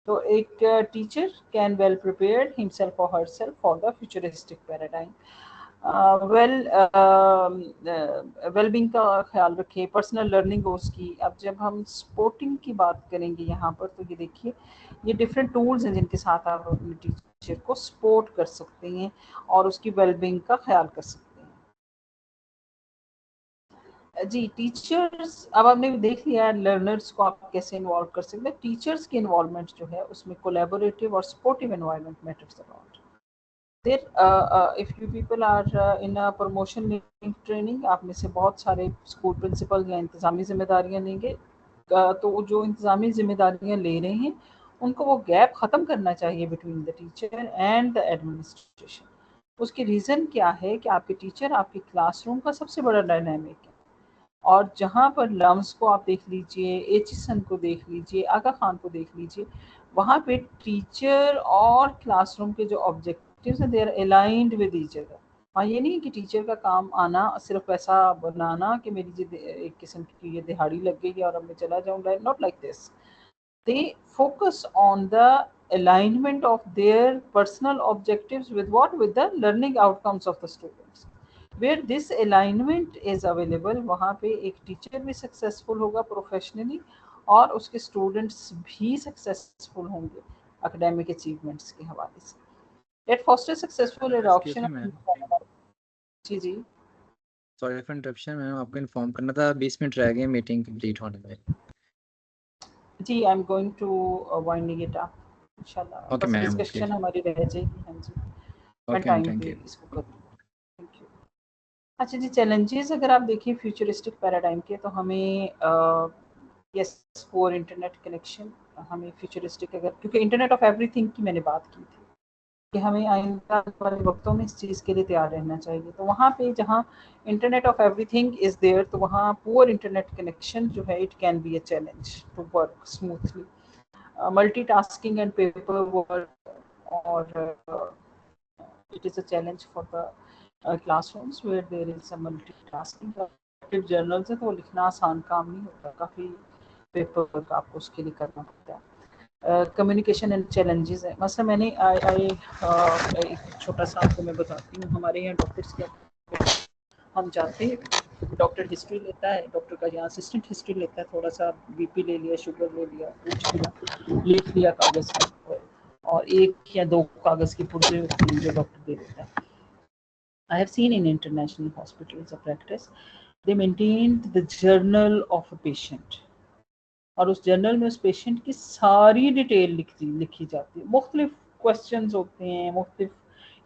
तो एक teacher can well prepared himself or herself for the futuristic paradigm. Wellbeing का ख्याल रखें, पर्सनल लर्निंग गोल्स की। अब जब हम सपोर्टिंग की बात करेंगे यहाँ पर तो ये देखिए ये डिफरेंट टूल्स हैं जिनके साथ आप अपने टीचर को सपोर्ट कर सकते हैं और उसकी वेलबींग का ख्याल कर सकते हैं। जी टीचर्स, अब आपने देख लिया लर्नर्स को आप कैसे इन्वॉल्व कर सकते हैं। टीचर्स की इन्वॉल्वमेंट जो है उसमें कोलैबोरेटिव और supportive environment matters a lot. if you people are in a promotion training, आप में से बहुत सारे स्कूल प्रिंसिपल या इंतज़ामी जिम्मेदारियां लेंगे, तो जो इंतज़ामी जिम्मेदारियां ले रहे हैं उनको वो गैप ख़त्म करना चाहिए between the teacher and the administration. उसकी रीज़न क्या है कि आपके टीचर आपके क्लासरूम का सबसे बड़ा डायनामिक है और जहाँ पर लम्स को आप देख लीजिए, एचिसन को देख लीजिए, आगा खान को देख लीजिए, वहाँ पे टीचर और क्लासरूम के जो ऑब्जेक्टिव्स हैं they are aligned with each other. हाँ, ये नहीं कि टीचर का काम आना सिर्फ पैसा बनाना कि मेरी एक किस्म की ये दिहाड़ी लग गई और अब मैं चला जाऊंगा, not like this. They focus on the alignment of their personal objectives with what? With the learning outcomes of the students. Where this alignment is available, वहाँ पे एक टीचर भी सक्सेसफुल होगा प्रोफेशनली और उसके स्टूडेंट्स भी सक्सेसफुल होंगे academic achievements के हवाले से. It fosters successful adoption of. जी जी.
सॉरी फॉर इंटरप्शन मैम, आपको इन्फॉर्म करना था 20 मिनट रह गए मीटिंग कंप्लीट होने में.
जी, I am going to winding it up इंशाल्लाह.
ओके
बस
मैम, ओके
डिस्कशन हमारी रह जाएगी. हाँ जी, मैं
ओके,
टाइम
थैंक
पे
यू.
इसको करूँ. Thank you. अच्छा जी, चैलेंजेस अगर आप देखिए फ्यूचरिस्टिक पैराडाइम के, तो हमें यस पोर इंटरनेट कनेक्शन, हमें फ्यूचरिस्टिक अगर, क्योंकि इंटरनेट ऑफ एवरीथिंग की मैंने बात की थी कि हमें आइंदा वाले वक्तों में इस चीज़ के लिए तैयार रहना चाहिए. तो वहाँ पे जहाँ internet of everything is there, तो वहाँ पुअर इंटरनेट कनेक्शन जो है, it can be a challenge to work smoothly. Multitasking and paperwork, or it is a challenge for the classrooms where there is a multitasking. Active journals है तो वो लिखना आसान काम नहीं होता, काफ़ी पेपर वर्क आपको उसके लिए करना पड़ता है. कम्युनिकेशन एंड चैलेंजेस है. मसला मैंने एक छोटा सा आपको मैं बताती हूँ. हमारे यहाँ डॉक्टर्स क्या, हम जाते हैं, डॉक्टर हिस्ट्री लेता है, डॉक्टर का यहाँ असिस्टेंट हिस्ट्री लेता है, थोड़ा सा बीपी ले लिया, शुगर ले लिया, पूछ लिया, लिख लिया कागज़ पर, और एक या दो कागज़ की पुर्जे होती हैं जो डॉक्टर दे देता है. I have seen in international hospitals of practice, they maintained the journal of a patient, और उस जर्नल में उस पेशेंट की सारी डिटेल लिखी जाती है. मुख्तलिफ क्वेश्चंस होते हैं, मुख्तलिफ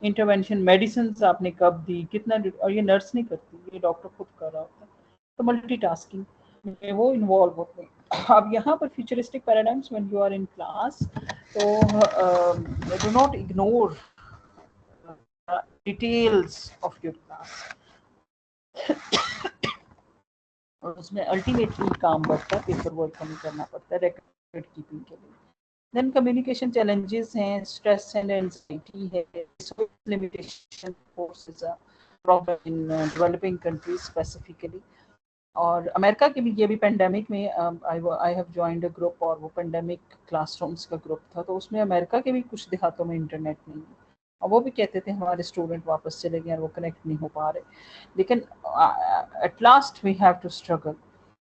इंटरवेंशन, मेडिसिन आपने कब दी, कितना, और ये नर्स नहीं करती, ये डॉक्टर खुद कर रहा होता है. तो मल्टीटास्किंग में वो इन्वॉल्व होते हैं. अब यहाँ पर futuristic paradigms when you are in class, तो do not ignore details of your class. और उसमें अल्टीमेटली काम बढ़ता है, पेपर वर्क हमें करना पड़ता है रिकॉर्ड कीपिंग के लिए. देन कम्युनिकेशन चैलेंजेस हैं, स्ट्रेस एंड एंजाइटी है, limitation forces a problem in developing countries specifically. और अमेरिका की भी, ये भी पेंडेमिक में I have joined a group, और वो पेंडेमिक क्लासरूम्स का ग्रुप था, तो उसमें अमेरिका के भी कुछ देहातों में इंटरनेट नहीं है, और वो भी कहते थे हमारे स्टूडेंट वापस चले गए और वो कनेक्ट नहीं हो पा रहे. लेकिन at last we have to struggle.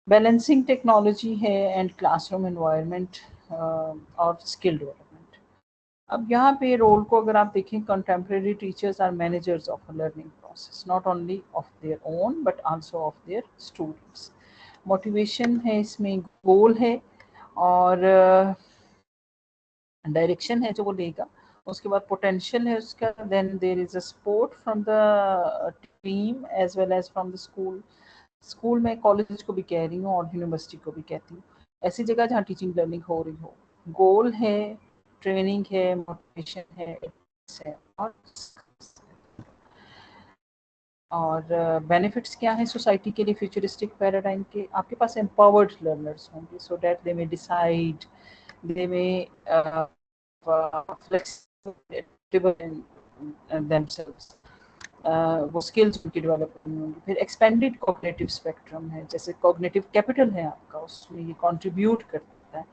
Balancing technology है एंड क्लासरूम एनवायरनमेंट और स्किल डेवलपमेंट. अब यहाँ पे रोल को अगर आप देखें, contemporary teachers are managers of learning process, not only of their own but also of their students. Motivation है, इसमें गोल है और डायरेक्शन है जो वो लेगा. उसके बाद पोटेंशियल है उसका. Then there is a support from the team as well as from the school. School में, कॉलेज को भी कह रही हूँ और यूनिवर्सिटी को भी कहती हूँ, ऐसी जगह जहाँ टीचिंग लर्निंग हो रही हो. गोल है, ट्रेनिंग है, मोटिवेशन है, और बेनिफिट्स क्या है सोसाइटी के लिए फ्यूचरिस्टिक पैराडाइम के. आपके पास एम्पावर्ड लर्नर्स होंगे so that they may decide, they may flexible in themselves. वो स्किल्स उनकी डेवलप करनी होंगी. फिर एक्सपेंडेड कॉग्निटिव स्पेक्ट्रम है, जैसे कॉग्निटिव कैपिटल है आपका, उसमें ये कंट्रीब्यूट करता है.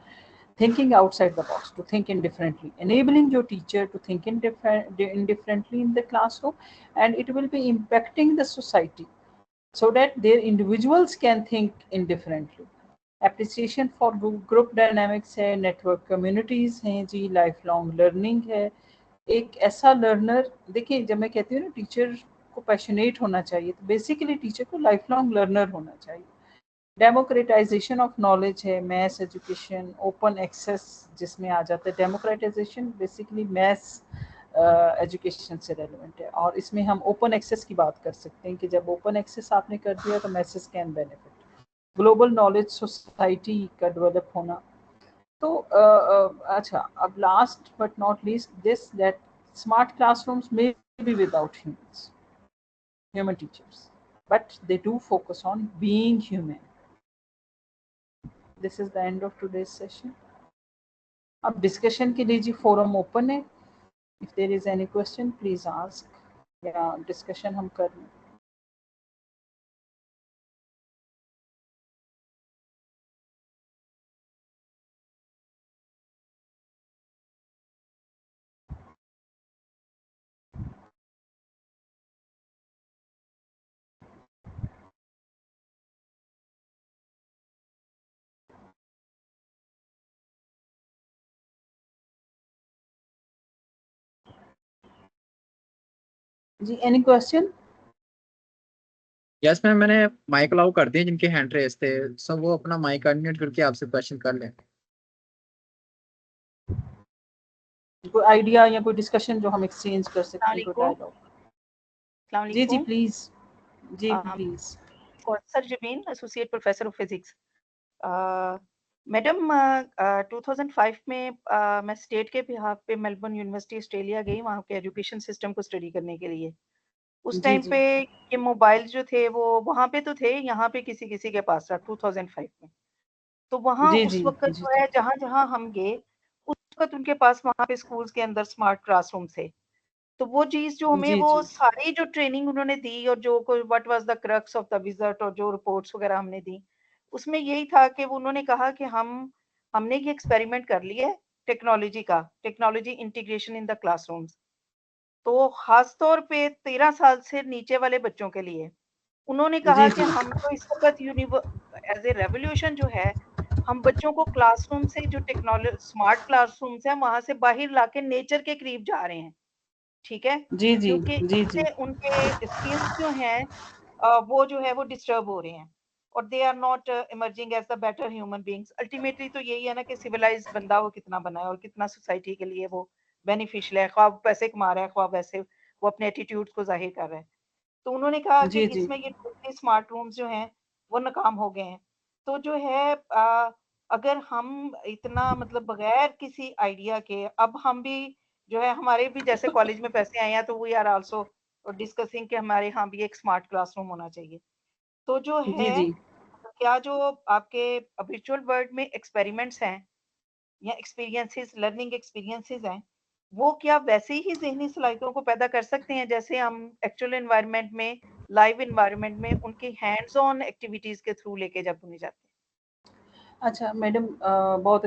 Thinking outside the box, to think indifferently, enabling your teacher to think indifferently in the classroom, and it will be impacting the society so that their individuals can think indifferently. Appreciation for group dynamics है, network communities हैं जी, lifelong learning है. एक ऐसा learner, देखिए जब मैं कहती हूँ ना टीचर को पैशनेट होना चाहिए, तो बेसिकली टीचर को लाइफ लॉन्ग लर्नर होना चाहिए. डेमोक्रेटाइजेशन ऑफ नॉलेज है, मैथ्स एजुकेशन, ओपन एक्सेस जिसमें आ जाता है. डेमोक्रेटाइजेशन बेसिकली मैथ्स एजुकेशन से रेलिवेंट है, और इसमें हम ओपन एक्सेस की बात कर सकते हैं कि जब ओपन एक्सेस आपने कर दिया तो message can benefit. Global knowledge society का डेवलप होना. तो अच्छा, अब last but not least this, that smart classrooms may be without human teachers, but they do focus on being human. This is the end of today's session. अब discussion के लिए जी forum open है. If there is any question, please ask. या discussion हम कर लें। जी, any question?
Yes ma'am, मैंने mic allow कर दिए जिनके हैंड रेस थे, सब वो अपना माइक अनम्यूट करके आपसे क्वेश्चन कर लें।
कोई आइडिया या कोई डिस्कशन जो हम एक्सचेंज कर सकते हैं, कोई डायलॉग? जी जी प्लीज, जी प्लीज।
सर जमीन, associate professor of physics. Madam 2005 में मैं स्टेट के बिहाफ पे मेलबर्न यूनिवर्सिटी ऑस्ट्रेलिया गई वहाँ के एजुकेशन सिस्टम को स्टडी करने के लिए। उस टाइम पे ये मोबाइल जो थे वो वहाँ पे तो थे, यहाँ पे किसी किसी के पास था 2005 में। तो वहाँ उस वक्त जो है जहाँ जहाँ हम गए उस वक्त उनके पास वहाँ पे स्कूल्स के अंदर स्मार्ट क्लासरूम थे। तो वो चीज जो हमें वो सारी जो ट्रेनिंग उन्होंने दी और जो what was the crux of the visit और जो रिपोर्ट्स वगैरह हमने दी उसमें यही था कि वो उन्होंने कहा कि हमने ये एक्सपेरिमेंट कर लिया है technology integration in the classrooms. तो खास तौर पे 13 साल से नीचे वाले बच्चों के लिए उन्होंने कहा कि हम तो इस वक्त एज ए रेवोल्यूशन जो है हम बच्चों को क्लासरूम से जो टेक्नोलॉजी स्मार्ट क्लासरूम्स है वहां से बाहर लाके नेचर के करीब जा रहे हैं। ठीक है, क्योंकि इससे उनके स्किल्स जो हैं वो जो है वो डिस्टर्ब हो रहे हैं और they are not emerging as the better human beings. Ultimately तो यही है ना कि सिविलाइज्ड बंदा वो कितना बना है और कितना सोसाइटी के लिए वो बेनिफिशियल है, ख्वाब पैसे कमा रहा है, ख्वाब वैसे वो अपने एटीट्यूड को जाहिर कर रहा है। तो उन्होंने कहा कि इसमें ये स्मार्ट रूम्स जो हैं वो नाकाम हो गए हैं। तो जो है अगर हम इतना मतलब बगैर किसी आइडिया के अब हम भी जो है हमारे भी जैसे कॉलेज में पैसे आए हैं तो वी आर आल्सो डिस्कसिंग कि हमारे यहाँ भी एक स्मार्ट क्लासरूम होना चाहिए। तो जो है क्या जो आपके वर्चुअल वर्ल्ड में एक्सपेरिमेंट्स हैं या एक्सपीरियंसेस लर्निंग एक्सपीरियंसेस हैं वो क्या वैसे ही ज़हनी सलाहियतों को पैदा कर सकते हैं जैसे हम एक्चुअल एनवायरनमेंट में लाइव एनवायरनमेंट में उनकी हैंड्स ऑन एक्टिविटीज के थ्रू लेके जब उन्हें जाते हैं?
अच्छा मैडम, बहुत